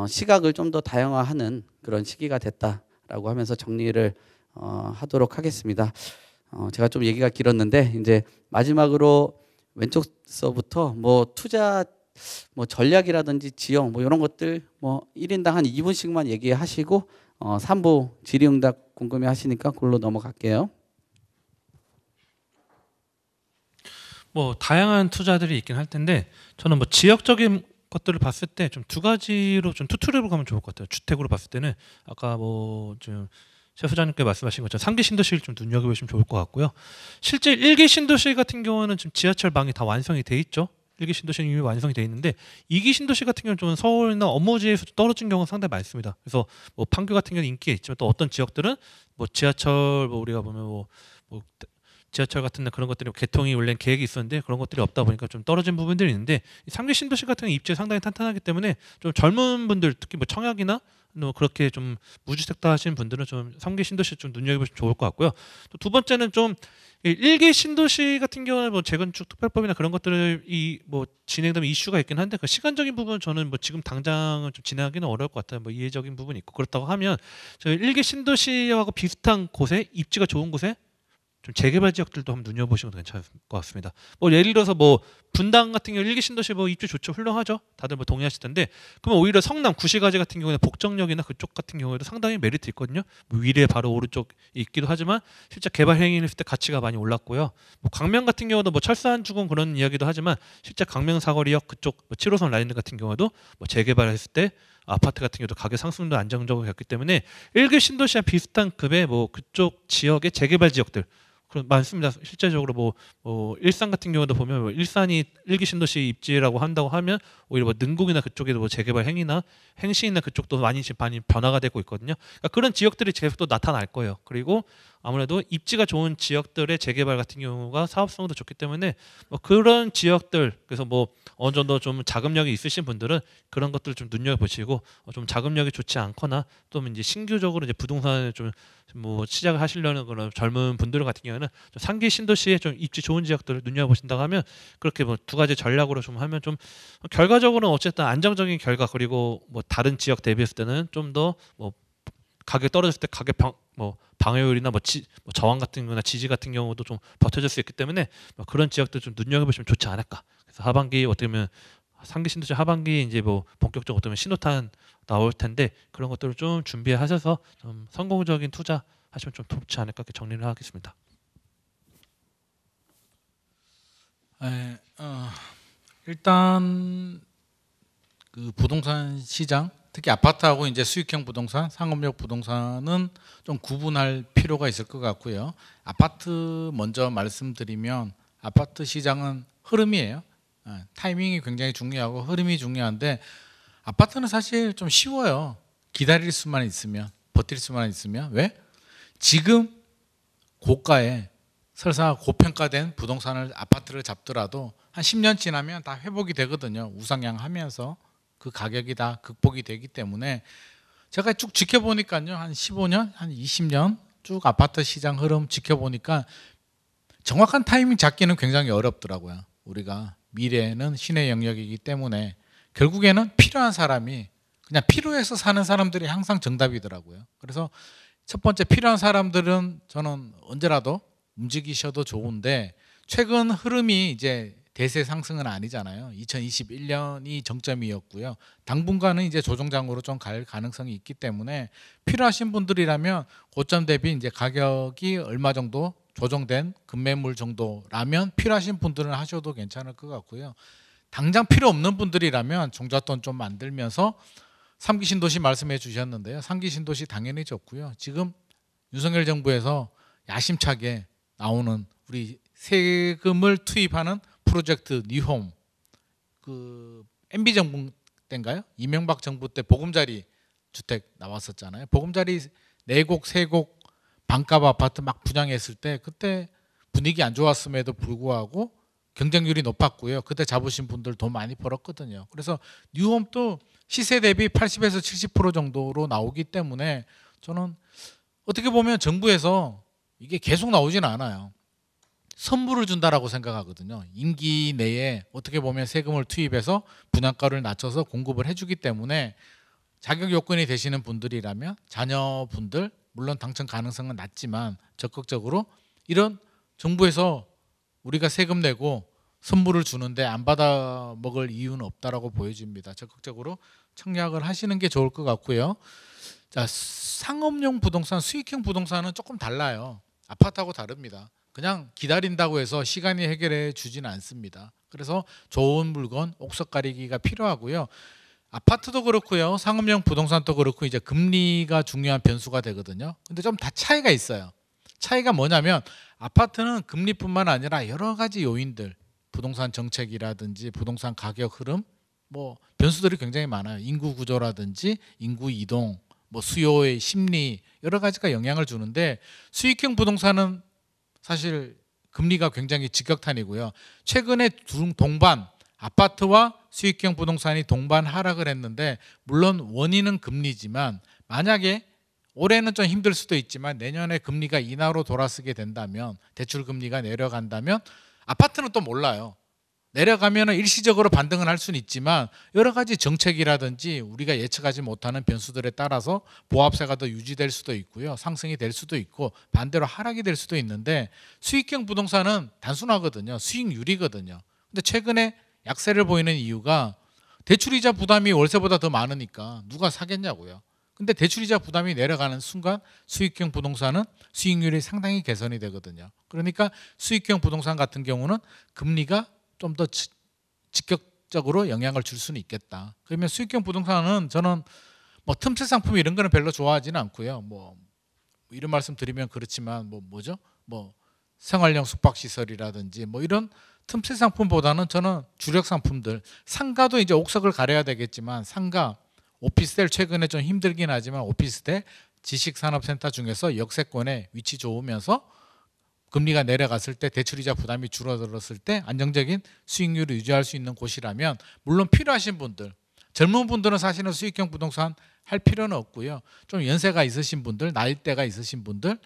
시각을 좀 더 다양화하는 그런 시기가 됐다라고 하면서 정리를 하도록 하겠습니다. 제가 좀 얘기가 길었는데 이제 마지막으로 왼쪽서부터 뭐 투자 뭐 전략이라든지 지형 뭐 이런 것들 뭐 1인당 한 2분씩만 얘기하시고 3부 질의응답 궁금해 하시니까 그걸로 넘어갈게요. 뭐 다양한 투자들이 있긴 할 텐데 저는 뭐 지역적인 것들을 봤을 때 좀 두 가지로 좀 투트랙으로 가면 좋을 것 같아요. 주택으로 봤을 때는 아까 뭐좀 최 소장님께 말씀하신 것처럼 3기 신도시를 좀 눈여겨보시면 좋을 것 같고요. 실제 1기 신도시 같은 경우는 지금 지하철망이 다 완성이 돼 있죠. 1기 신도시는 이미 완성이 돼 있는데 2기 신도시 같은 경우는 좀 서울이나 업무지에서 떨어진 경우가 상당히 많습니다. 그래서 뭐 판교 같은 경우는 인기가 있지만 또 어떤 지역들은 뭐 지하철 뭐 우리가 보면 뭐 지하철 같은 데 그런 것들이 개통이 원래 계획이 있었는데 그런 것들이 없다 보니까 좀 떨어진 부분들이 있는데 3기 신도시 같은 경우 입지 상당히 탄탄하기 때문에 좀 젊은 분들 특히 뭐 청약이나 뭐 그렇게 좀 무주택다 하시는 분들은 좀 3기 신도시 좀 눈여겨보시면 좋을 것 같고요. 또 두 번째는 좀 1기 신도시 같은 경우는 뭐 재건축 특별법이나 그런 것들이 뭐 진행되면 이슈가 있긴 한데 그 시간적인 부분은 저는 뭐 지금 당장은 좀 진행하기는 어려울 것 같아요. 뭐 이해적인 부분이 있고 그렇다고 하면 저희 1기 신도시하고 비슷한 곳에 입지가 좋은 곳에 좀 재개발 지역들도 한번 눈여보시면 괜찮을 것 같습니다. 뭐 예를 들어서 뭐 분당 같은 경우 1기 신도시 뭐 입지 좋죠, 훌륭하죠. 다들 뭐 동의하실 텐데 그러면 오히려 성남 구시가지 같은 경우는 복정역이나 그쪽 같은 경우에도 상당히 메리트 있거든요. 뭐 위례 바로 오른쪽 있기도 하지만 실제 개발 행위했을 때 가치가 많이 올랐고요. 뭐 강명 같은 경우도 뭐 철산 주공 그런 이야기도 하지만 실제 강명 사거리역 그쪽 뭐 7호선 라인 같은 경우도 뭐 재개발했을 때 아파트 같은 경우도 가격 상승도 안정적으로 했기 때문에 1기 신도시와 비슷한 급의 뭐 그쪽 지역의 재개발 지역들 많습니다. 실제적으로 뭐 일산 같은 경우도 보면 뭐 일산이 1기 신도시 입지라고 한다고 하면 오히려 뭐 능곡이나 그쪽에도 뭐 재개발 행위나 행신이나 그쪽도 많이 변화가 되고 있거든요. 그러니까 그런 지역들이 계속 또 나타날 거예요. 그리고 아무래도 입지가 좋은 지역들의 재개발 같은 경우가 사업성도 좋기 때문에 뭐 그런 지역들 그래서 뭐 어느 정도 좀 자금력이 있으신 분들은 그런 것들을 좀 눈여겨보시고 좀 자금력이 좋지 않거나 또 이제 신규적으로 이제 부동산을 좀 뭐 시작을 하시려는 그런 젊은 분들 같은 경우는 좀 상기 신도시에 좀 입지 좋은 지역들을 눈여보신다고 하면 그렇게 뭐 두 가지 전략으로 좀 하면 좀 결과적으로는 어쨌든 안정적인 결과 그리고 뭐 다른 지역 대비했을 때는 좀 더 뭐 가격 떨어졌을 때 가격 뭐 방어율이나 뭐 저항 같은 거나 지지 같은 경우도 좀 버텨줄 수 있기 때문에 뭐 그런 지역들 좀 눈여겨보시면 좋지 않을까. 그래서 하반기 어떻게 보면 상기 신도시 하반기 이제 뭐 본격적으로 어떻게 보면 신호탄 나올 텐데 그런 것들을 좀 준비하셔서 좀 성공적인 투자 하시면 좀 좋지 않을까 이렇게 정리를 하겠습니다. 일단 그 부동산 시장 특히 아파트하고 이제 수익형 부동산, 상업용 부동산은 좀 구분할 필요가 있을 것 같고요. 아파트 먼저 말씀드리면 아파트 시장은 흐름이에요. 타이밍이 굉장히 중요하고 흐름이 중요한데 아파트는 사실 좀 쉬워요. 기다릴 수만 있으면, 버틸 수만 있으면. 왜? 지금 고가에 설사 고평가된 부동산을 아파트를 잡더라도 한 10년 지나면 다 회복이 되거든요. 우상향하면서 그 가격이 다 극복이 되기 때문에 제가 쭉 지켜보니까요. 한 15년, 한 20년 쭉 아파트 시장 흐름 지켜보니까 정확한 타이밍 잡기는 굉장히 어렵더라고요. 우리가 미래는 신의 영역이기 때문에 결국에는 필요한 사람이 그냥 필요해서 사는 사람들이 항상 정답이더라고요. 그래서 첫 번째 필요한 사람들은 저는 언제라도 움직이셔도 좋은데 최근 흐름이 이제 대세 상승은 아니잖아요. 2021년이 정점이었고요. 당분간은 이제 조정장으로 좀 갈 가능성이 있기 때문에 필요하신 분들이라면 고점 대비 이제 가격이 얼마 정도 조정된 급매물 정도라면 필요하신 분들은 하셔도 괜찮을 것 같고요. 당장 필요 없는 분들이라면 종잣돈 좀 만들면서 3기 신도시 말씀해 주셨는데요. 3기 신도시 당연히 좋고요. 지금 윤석열 정부에서 야심차게 나오는 우리 세금을 투입하는 프로젝트 뉴홈, 그 MB 정부 때인가요? 이명박 정부 때 보금자리 주택 나왔었잖아요. 보금자리 4곡, 3곡 반값 아파트 막 분양했을 때 그때 분위기 안 좋았음에도 불구하고 경쟁률이 높았고요. 그때 잡으신 분들 돈 많이 벌었거든요. 그래서 뉴홈도 시세 대비 80에서 70% 정도로 나오기 때문에 저는 어떻게 보면 정부에서 이게 계속 나오지는 않아요. 선물을 준다라고 생각하거든요. 임기 내에 어떻게 보면 세금을 투입해서 분양가를 낮춰서 공급을 해주기 때문에 자격 요건이 되시는 분들이라면 자녀분들 물론 당첨 가능성은 낮지만 적극적으로 이런 정부에서 우리가 세금 내고 선물을 주는데 안 받아 먹을 이유는 없다라고 보여집니다. 적극적으로 청약을 하시는 게 좋을 것 같고요. 자, 상업용 부동산, 수익형 부동산은 조금 달라요. 아파트하고 다릅니다. 그냥 기다린다고 해서 시간이 해결해 주지는 않습니다. 그래서 좋은 물건, 옥석 가리기가 필요하고요. 아파트도 그렇고요. 상업용 부동산도 그렇고 이제 금리가 중요한 변수가 되거든요. 근데 좀 다 차이가 있어요. 차이가 뭐냐면 아파트는 금리뿐만 아니라 여러 가지 요인들, 부동산 정책이라든지 부동산 가격 흐름, 뭐 변수들이 굉장히 많아요. 인구 구조라든지 인구 이동, 뭐 수요의 심리 여러 가지가 영향을 주는데 수익형 부동산은 사실 금리가 굉장히 직격탄이고요. 최근에 동반 아파트와 수익형 부동산이 동반 하락을 했는데 물론 원인은 금리지만 만약에 올해는 좀 힘들 수도 있지만 내년에 금리가 인하로 돌아서게 된다면 대출 금리가 내려간다면 아파트는 또 몰라요. 내려가면 일시적으로 반등을 할 수는 있지만 여러 가지 정책이라든지 우리가 예측하지 못하는 변수들에 따라서 보합세가 더 유지될 수도 있고요. 상승이 될 수도 있고 반대로 하락이 될 수도 있는데 수익형 부동산은 단순하거든요. 수익률이거든요. 근데 최근에 약세를 보이는 이유가 대출이자 부담이 월세보다 더 많으니까 누가 사겠냐고요. 근데 대출이자 부담이 내려가는 순간 수익형 부동산은 수익률이 상당히 개선이 되거든요. 그러니까 수익형 부동산 같은 경우는 금리가 좀 더 직접적으로 영향을 줄 수는 있겠다. 그러면 수익형 부동산은 저는 뭐 틈새 상품 이런 거는 별로 좋아하지는 않고요. 뭐 이런 말씀 드리면 그렇지만 뭐죠? 뭐 생활형 숙박시설이라든지 뭐 이런 틈새 상품보다는 저는 주력 상품들, 상가도 이제 옥석을 가려야 되겠지만 상가, 오피스텔 최근에 좀 힘들긴 하지만 오피스텔, 지식산업센터 중에서 역세권에 위치 좋으면서 금리가 내려갔을 때 대출이자 부담이 줄어들었을 때 안정적인 수익률을 유지할 수 있는 곳이라면 물론 필요하신 분들, 젊은 분들은 사실은 수익형 부동산 할 필요는 없고요. 좀 연세가 있으신 분들, 나이대가 있으신 분들,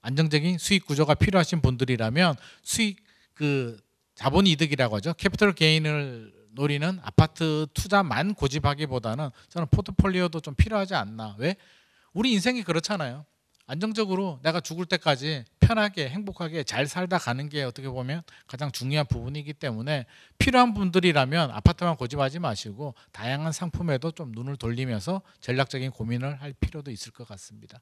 안정적인 수익 구조가 필요하신 분들이라면 수익 그 자본 이득이라고 하죠. 캐피털 게인을 노리는 아파트 투자만 고집하기보다는 저는 포트폴리오도 좀 필요하지 않나. 왜? 우리 인생이 그렇잖아요. 안정적으로 내가 죽을 때까지 편하게 행복하게 잘 살다 가는 게 어떻게 보면 가장 중요한 부분이기 때문에 필요한 분들이라면 아파트만 고집하지 마시고 다양한 상품에도 좀 눈을 돌리면서 전략적인 고민을 할 필요도 있을 것 같습니다.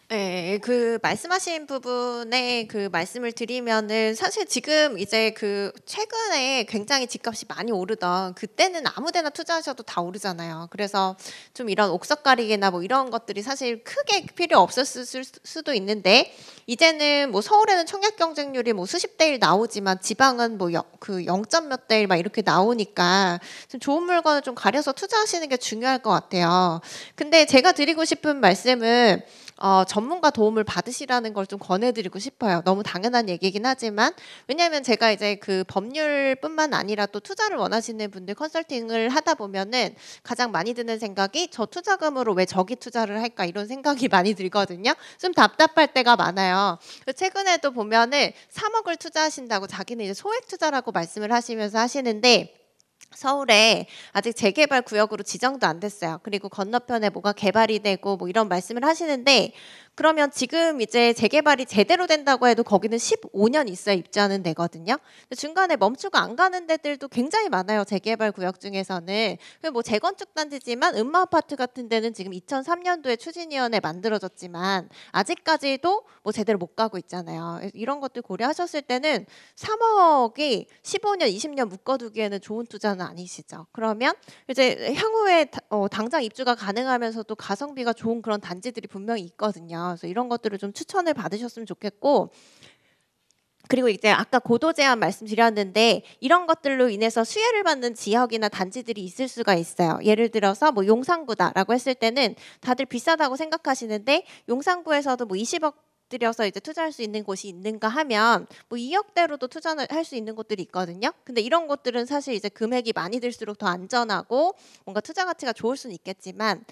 네, 그 말씀하신 부분에 그 말씀을 드리면은 사실 지금 이제 그 최근에 굉장히 집값이 많이 오르던 그때는 아무데나 투자하셔도 다 오르잖아요. 그래서 좀 이런 옥석 가리개나 뭐 이런 것들이 사실 크게 필요 없었을 수도 있는데 이제는 뭐 서울에는 청약 경쟁률이 뭐 수십 대 1 나오지만 지방은 뭐 그 0점 몇 대 1 막 이렇게 나오니까 좀 좋은 물건을 좀 가려서 투자하시는 게 중요할 것 같아요. 근데 제가 드리고 싶은 말씀은 전문가 도움을 받으시라는 걸 좀 권해드리고 싶어요. 너무 당연한 얘기긴 하지만 왜냐하면 제가 이제 그 법률뿐만 아니라 또 투자를 원하시는 분들 컨설팅을 하다 보면은 가장 많이 드는 생각이 저 투자금으로 왜 저기 투자를 할까 이런 생각이 많이 들거든요. 좀 답답할 때가 많아요. 최근에도 보면은 3억을 투자하신다고 자기는 이제 소액 투자라고 말씀을 하시면서 하시는데 서울에 아직 재개발 구역으로 지정도 안 됐어요. 그리고 건너편에 뭐가 개발이 되고 뭐 이런 말씀을 하시는데 그러면 지금 이제 재개발이 제대로 된다고 해도 거기는 15년 있어야 입주하는 데거든요. 근데 중간에 멈추고 안 가는 데들도 굉장히 많아요. 재개발 구역 중에서는. 뭐 재건축 단지지만 음마 아파트 같은 데는 지금 2003년도에 추진위원회 만들어졌지만 아직까지도 뭐 제대로 못 가고 있잖아요. 이런 것들 고려하셨을 때는 3억이 15년, 20년 묶어두기에는 좋은 투자는 아니시죠. 그러면 이제 향후에 당장 입주가 가능하면서도 가성비가 좋은 그런 단지들이 분명히 있거든요. 그래서 이런 것들을 좀 추천을 받으셨으면 좋겠고, 그리고 이제 아까 고도 제한 말씀드렸는데 이런 것들로 인해서 수혜를 받는 지역이나 단지들이 있을 수가 있어요. 예를 들어서 뭐 용산구다라고 했을 때는 다들 비싸다고 생각하시는데 용산구에서도 뭐 20억 들여서 이제 투자할 수 있는 곳이 있는가 하면 뭐 2억대로도 투자를 할 수 있는 곳들이 있거든요. 근데 이런 곳들은 사실 이제 금액이 많이 들수록 더 안전하고 뭔가 투자 가치가 좋을 수는 있겠지만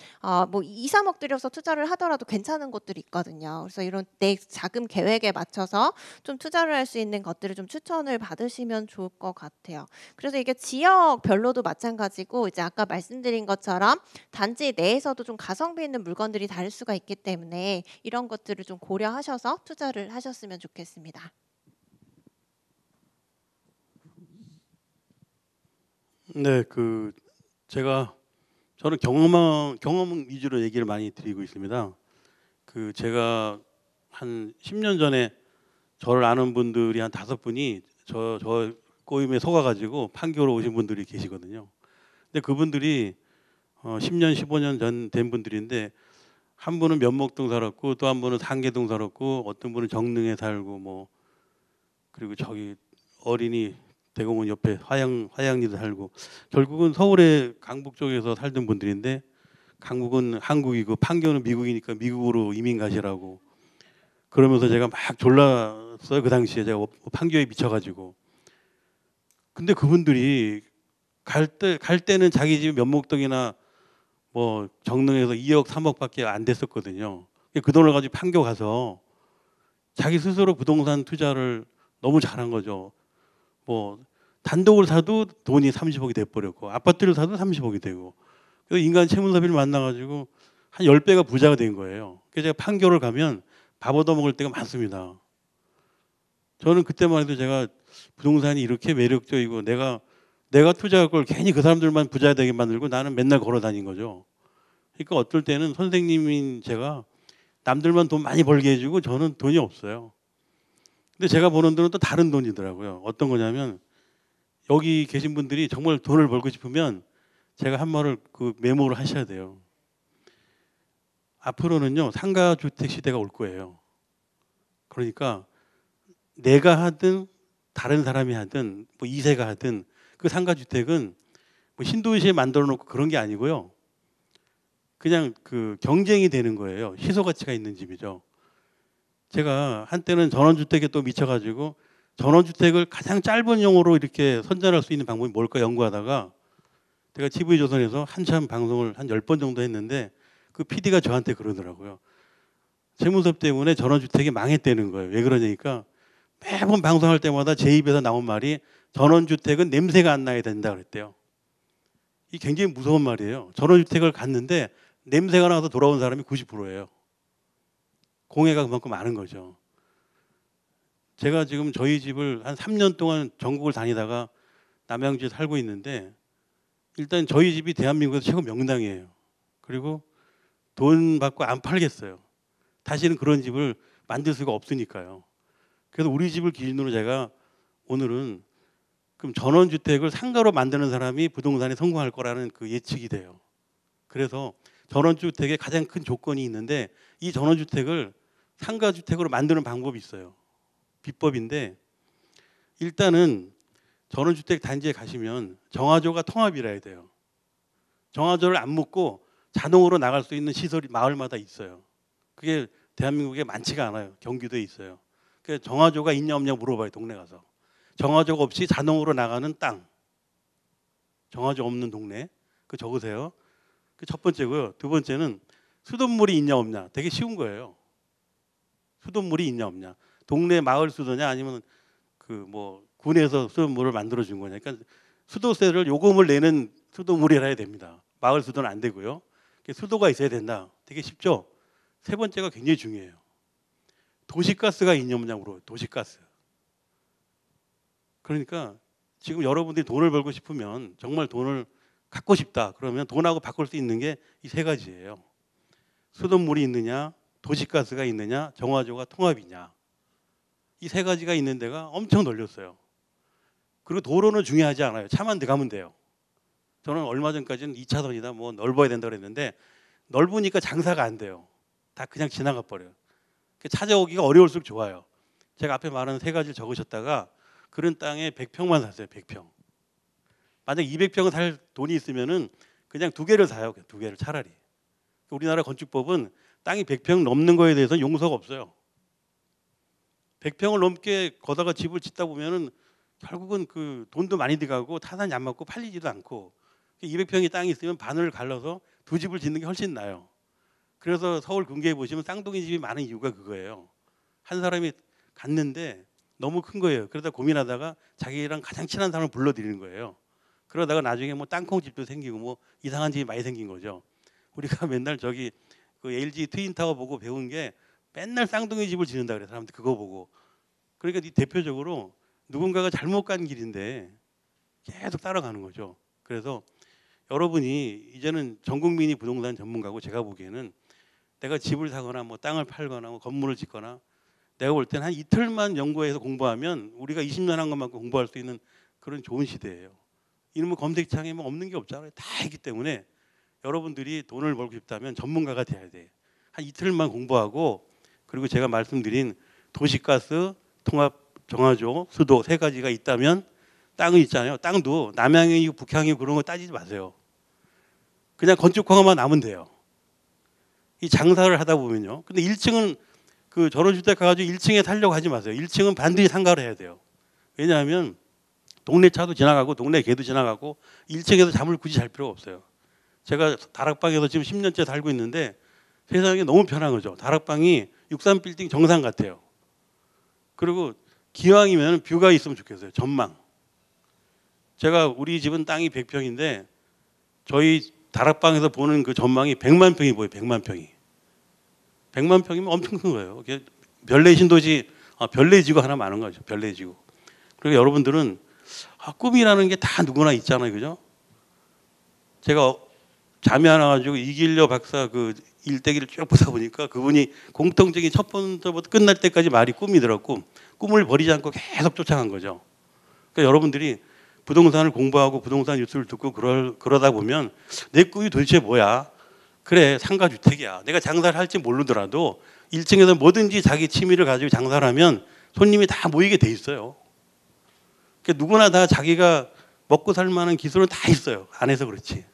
뭐 2, 3억 들여서 투자를 하더라도 괜찮은 곳들이 있거든요. 그래서 이런 내 자금 계획에 맞춰서 좀 투자를 할 수 있는 것들을 좀 추천을 받으시면 좋을 것 같아요. 그래서 이게 지역별로도 마찬가지고 이제 아까 말씀드린 것처럼 단지 내에서도 좀 가성비 있는 물건들이 다를 수가 있기 때문에 이런 것들을 좀 고려하셔서 투자를 하셨으면 좋겠습니다. 네, 저는 경험 위주로 얘기를 많이 드리고 있습니다. 제가 한 10년 전에 저를 아는 분들이 한 5분이 저 꼬임에 속아가지고 판교로 오신 분들이 계시거든요. 근데 그분들이 10년, 15년 전 된 분들인데 한 분은 면목동 살았고 또 한 분은 상계동 살았고 어떤 분은 정릉에 살고 뭐 그리고 저기 어린이 대공원 옆에 화양리도 살고 결국은 서울의 강북 쪽에서 살던 분들인데 강북은 한국이고 판교는 미국이니까 미국으로 이민 가시라고 그러면서 제가 막 졸랐어요. 그 당시에 제가 판교에 미쳐가지고. 근데 그분들이 갈 때는 자기 집 면목동이나 뭐 정릉에서 2억 3억밖에 안 됐었거든요. 그 돈을 가지고 판교 가서 자기 스스로 부동산 투자를 너무 잘한 거죠. 뭐 단독을 사도 돈이 30억이 돼버렸고 아파트를 사도 30억이 되고 그래서 인간 채무사비를 만나가지고 한 10배가 부자가 된 거예요. 그래서 제가 판교를 가면 밥 얻어먹을 때가 많습니다. 저는 그때만 해도 제가 부동산이 이렇게 매력적이고 내가 투자할 걸 괜히 그 사람들만 부자 되게 만들고 나는 맨날 걸어 다닌 거죠. 그러니까 어떨 때는 선생님인 제가 남들만 돈 많이 벌게 해주고 저는 돈이 없어요. 근데 제가 버는 돈은 또 다른 돈이더라고요. 어떤 거냐면 여기 계신 분들이 정말 돈을 벌고 싶으면 제가 한 말을 메모를 하셔야 돼요. 앞으로는요 상가주택 시대가 올 거예요. 그러니까 내가 하든 다른 사람이 하든 뭐 2세가 하든 그 상가주택은 뭐 신도시에 만들어 놓고 그런 게 아니고요. 그냥 경쟁이 되는 거예요. 희소 가치가 있는 집이죠. 제가 한때는 전원주택에 또 미쳐가지고 전원주택을 가장 짧은 용어로 이렇게 선전할 수 있는 방법이 뭘까 연구하다가 제가 TV조선에서 한참 방송을 한 10번 정도 했는데 그 PD가 저한테 그러더라고요. 재무섭 때문에 전원주택이 망했다는 거예요. 왜 그러냐니까 매번 방송할 때마다 제 입에서 나온 말이 전원주택은 냄새가 안 나야 된다 그랬대요. 이 굉장히 무서운 말이에요. 전원주택을 갔는데 냄새가 나서 돌아온 사람이 90%예요. 공해가 그만큼 많은 거죠. 제가 지금 저희 집을 한 3년 동안 전국을 다니다가 남양주에 살고 있는데 일단 저희 집이 대한민국에서 최고 명당이에요. 그리고 돈 받고 안 팔겠어요. 다시는 그런 집을 만들 수가 없으니까요. 그래서 우리 집을 기준으로 제가 오늘은 그럼 전원주택을 상가로 만드는 사람이 부동산에 성공할 거라는 예측이 돼요. 그래서 전원주택의 가장 큰 조건이 있는데 이 전원주택을 상가주택으로 만드는 방법이 있어요. 비법인데 일단은 전원주택 단지에 가시면 정화조가 통합이라 해야 돼요. 정화조를 안 묻고 자동으로 나갈 수 있는 시설이 마을마다 있어요. 그게 대한민국에 많지가 않아요. 경기도에 있어요. 그래서 정화조가 있냐 없냐 물어봐요. 동네 가서. 정화조가 없이 자동으로 나가는 땅. 정화조 없는 동네. 적으세요. 첫 번째고요. 두 번째는 수돗물이 있냐 없냐. 되게 쉬운 거예요. 수돗물이 있냐 없냐. 동네 마을 수도냐 아니면 군에서 수돗물을 만들어 준 거냐. 그러니까 수도세를 요금을 내는 수돗물이라 해야 됩니다. 마을 수도는 안 되고요. 수도가 있어야 된다. 되게 쉽죠. 세 번째가 굉장히 중요해요. 도시가스가 있냐 없냐 물어요. 도시가스. 그러니까 지금 여러분들이 돈을 벌고 싶으면 정말 돈을 갖고 싶다. 그러면 돈하고 바꿀 수 있는 게 이 세 가지예요. 수돗물이 있느냐, 도시가스가 있느냐, 정화조가 통합이냐. 이 세 가지가 있는 데가 엄청 널렸어요. 그리고 도로는 중요하지 않아요. 차만 들어가면 돼요. 저는 얼마 전까지는 2차선이다 뭐 넓어야 된다 그랬는데 넓으니까 장사가 안 돼요. 다 그냥 지나가 버려요. 찾아오기가 어려울수록 좋아요. 제가 앞에 말한 세 가지를 적으셨다가 그런 땅에 100평만 샀어요. 100평. 만약 200평을 살 돈이 있으면은 그냥 2개를 사요. 2개를 차라리. 우리나라 건축법은 땅이 100평 넘는 거에 대해서 용서가 없어요. 100평을 넘게 거다가 집을 짓다 보면은 결국은 그 돈도 많이 들어가고 타산이 안 맞고 팔리지도 않고 200평의 땅이 있으면 반을 갈라서 두 집을 짓는 게 훨씬 나아요. 그래서 서울 근교에 보시면 쌍둥이 집이 많은 이유가 그거예요. 한 사람이 갔는데 너무 큰 거예요. 그러다 고민하다가 자기랑 가장 친한 사람을 불러들이는 거예요. 그러다가 나중에 뭐 땅콩집도 생기고 뭐 이상한 집이 많이 생긴 거죠. 우리가 맨날 저기 그 LG 트윈타워 보고 배운 게 맨날 쌍둥이 집을 짓는다 그래요. 사람들 그거 보고. 그러니까 이 대표적으로 누군가가 잘못 간 길인데 계속 따라가는 거죠. 그래서 여러분이 이제는 전 국민이 부동산 전문가고 제가 보기에는 내가 집을 사거나 뭐 땅을 팔거나 뭐 건물을 짓거나 내가 볼 때는 한 이틀만 연구해서 공부하면 우리가 20년 한 것만큼 공부할 수 있는 그런 좋은 시대예요. 이놈의 검색창에 뭐 없는 게 없잖아요. 다 있기 때문에 여러분들이 돈을 벌고 싶다면 전문가가 돼야 돼. 한 이틀만 공부하고 그리고 제가 말씀드린 도시가스, 통합, 정화조, 수도 세 가지가 있다면 땅은 있잖아요. 땅도 남향이고 북향이고 그런 거 따지지 마세요. 그냥 건축 허가만 나면 돼요. 이 장사를 하다 보면요. 근데 1층은 그 전원주택 가가지고 1층에 살려고 하지 마세요. 1층은 반드시 상가를 해야 돼요. 왜냐하면 동네 차도 지나가고 동네 개도 지나가고 1층에서 잠을 굳이 잘 필요가 없어요. 제가 다락방에서 지금 10년째 살고 있는데 세상이 너무 편한 거죠. 다락방이 63빌딩 정상 같아요. 그리고 기왕이면 뷰가 있으면 좋겠어요. 전망. 제가 우리 집은 땅이 100평인데 저희 다락방에서 보는 그 전망이 100만 평이 보여요. 100만 평이. 100만 평이면 엄청 큰 거예요. 별내 신도시, 별내 지구 하나 많은 거죠. 별내 지구. 그리고 여러분들은 꿈이라는 게 다 누구나 있잖아요. 그죠? 제가 잠이 안 와가지고 이길려 박사 그 일대기를 쭉 보다 보니까 그분이 공통적인 첫 번째부터 끝날 때까지 말이 꿈이더라고. 꿈을 버리지 않고 계속 쫓아간 거죠. 그러니까 여러분들이 부동산을 공부하고 부동산 뉴스를 듣고 그러다 보면 내 꿈이 도대체 뭐야? 그래, 상가주택이야. 내가 장사를 할지 모르더라도 1층에서 뭐든지 자기 취미를 가지고 장사를 하면 손님이 다 모이게 돼 있어요. 그러니까 누구나 다 자기가 먹고 살 만한 기술은 다 있어요. 안 해서 그렇지.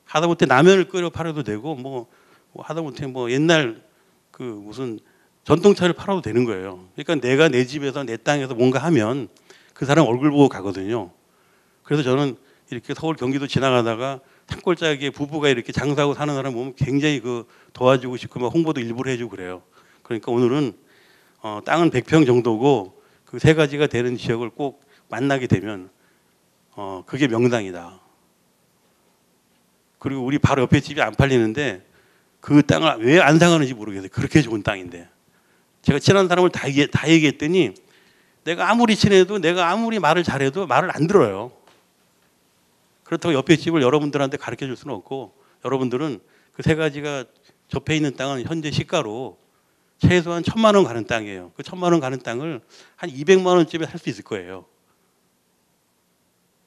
하다못해 라면을 끓여 팔아도 되고 뭐 하다못해 뭐 옛날 그 무슨 전통차를 팔아도 되는 거예요. 그러니까 내가 내 집에서 내 땅에서 뭔가 하면 그 사람 얼굴 보고 가거든요. 그래서 저는 이렇게 서울 경기도 지나가다가 산골짜기에 부부가 이렇게 장사하고 사는 사람 보면 굉장히 그 도와주고 싶고 막 홍보도 일부러 해주고 그래요. 그러니까 오늘은 땅은 100평 정도고 그 세 가지가 되는 지역을 꼭 만나게 되면 그게 명당이다. 그리고 우리 바로 옆에 집이 안 팔리는데 그 땅을 왜 안 사가는지 모르겠어요. 그렇게 좋은 땅인데. 제가 친한 사람을 다 얘기했더니 내가 아무리 친해도 내가 아무리 말을 잘해도 말을 안 들어요. 그렇다고 옆에 집을 여러분들한테 가르쳐 줄 수는 없고 여러분들은 그 세 가지가 접해 있는 땅은 현재 시가로 최소한 1,000만 원 가는 땅이에요. 그 1,000만 원 가는 땅을 한 200만 원쯤에 살 수 있을 거예요.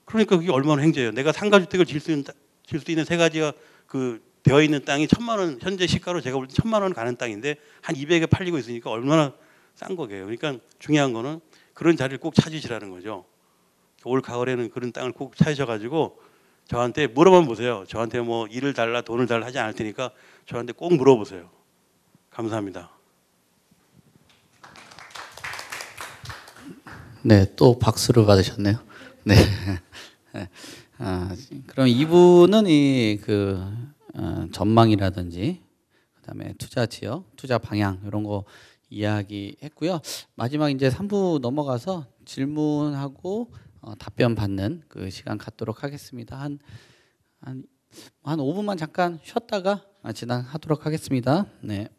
그러니까 그게 얼마나 횡재예요. 내가 상가주택을 질 수 있는 세 가지가 그 되어 있는 땅이 1,000만 원 현재 시가로 제가 볼 때 1,000만 원 가는 땅인데 한 200에 팔리고 있으니까 얼마나 싼 거게요. 그러니까 중요한 거는 그런 자리를 꼭 찾으시라는 거죠. 올 가을에는 그런 땅을 꼭 찾으셔가지고 저한테 물어만 보세요. 저한테 뭐 일을 달라 돈을 달라 하지 않을 테니까 저한테 꼭 물어보세요. 감사합니다. 네, 또 박수를 받으셨네요. 네. 그럼 이분은 전망이라든지 그다음에 투자 지역, 투자 방향 이런 거 이야기했고요. 마지막 이제 3부 넘어가서 질문하고 답변 받는 그 시간 갖도록 하겠습니다. 한 5분만 잠깐 쉬었다가 진행하도록 하겠습니다. 네.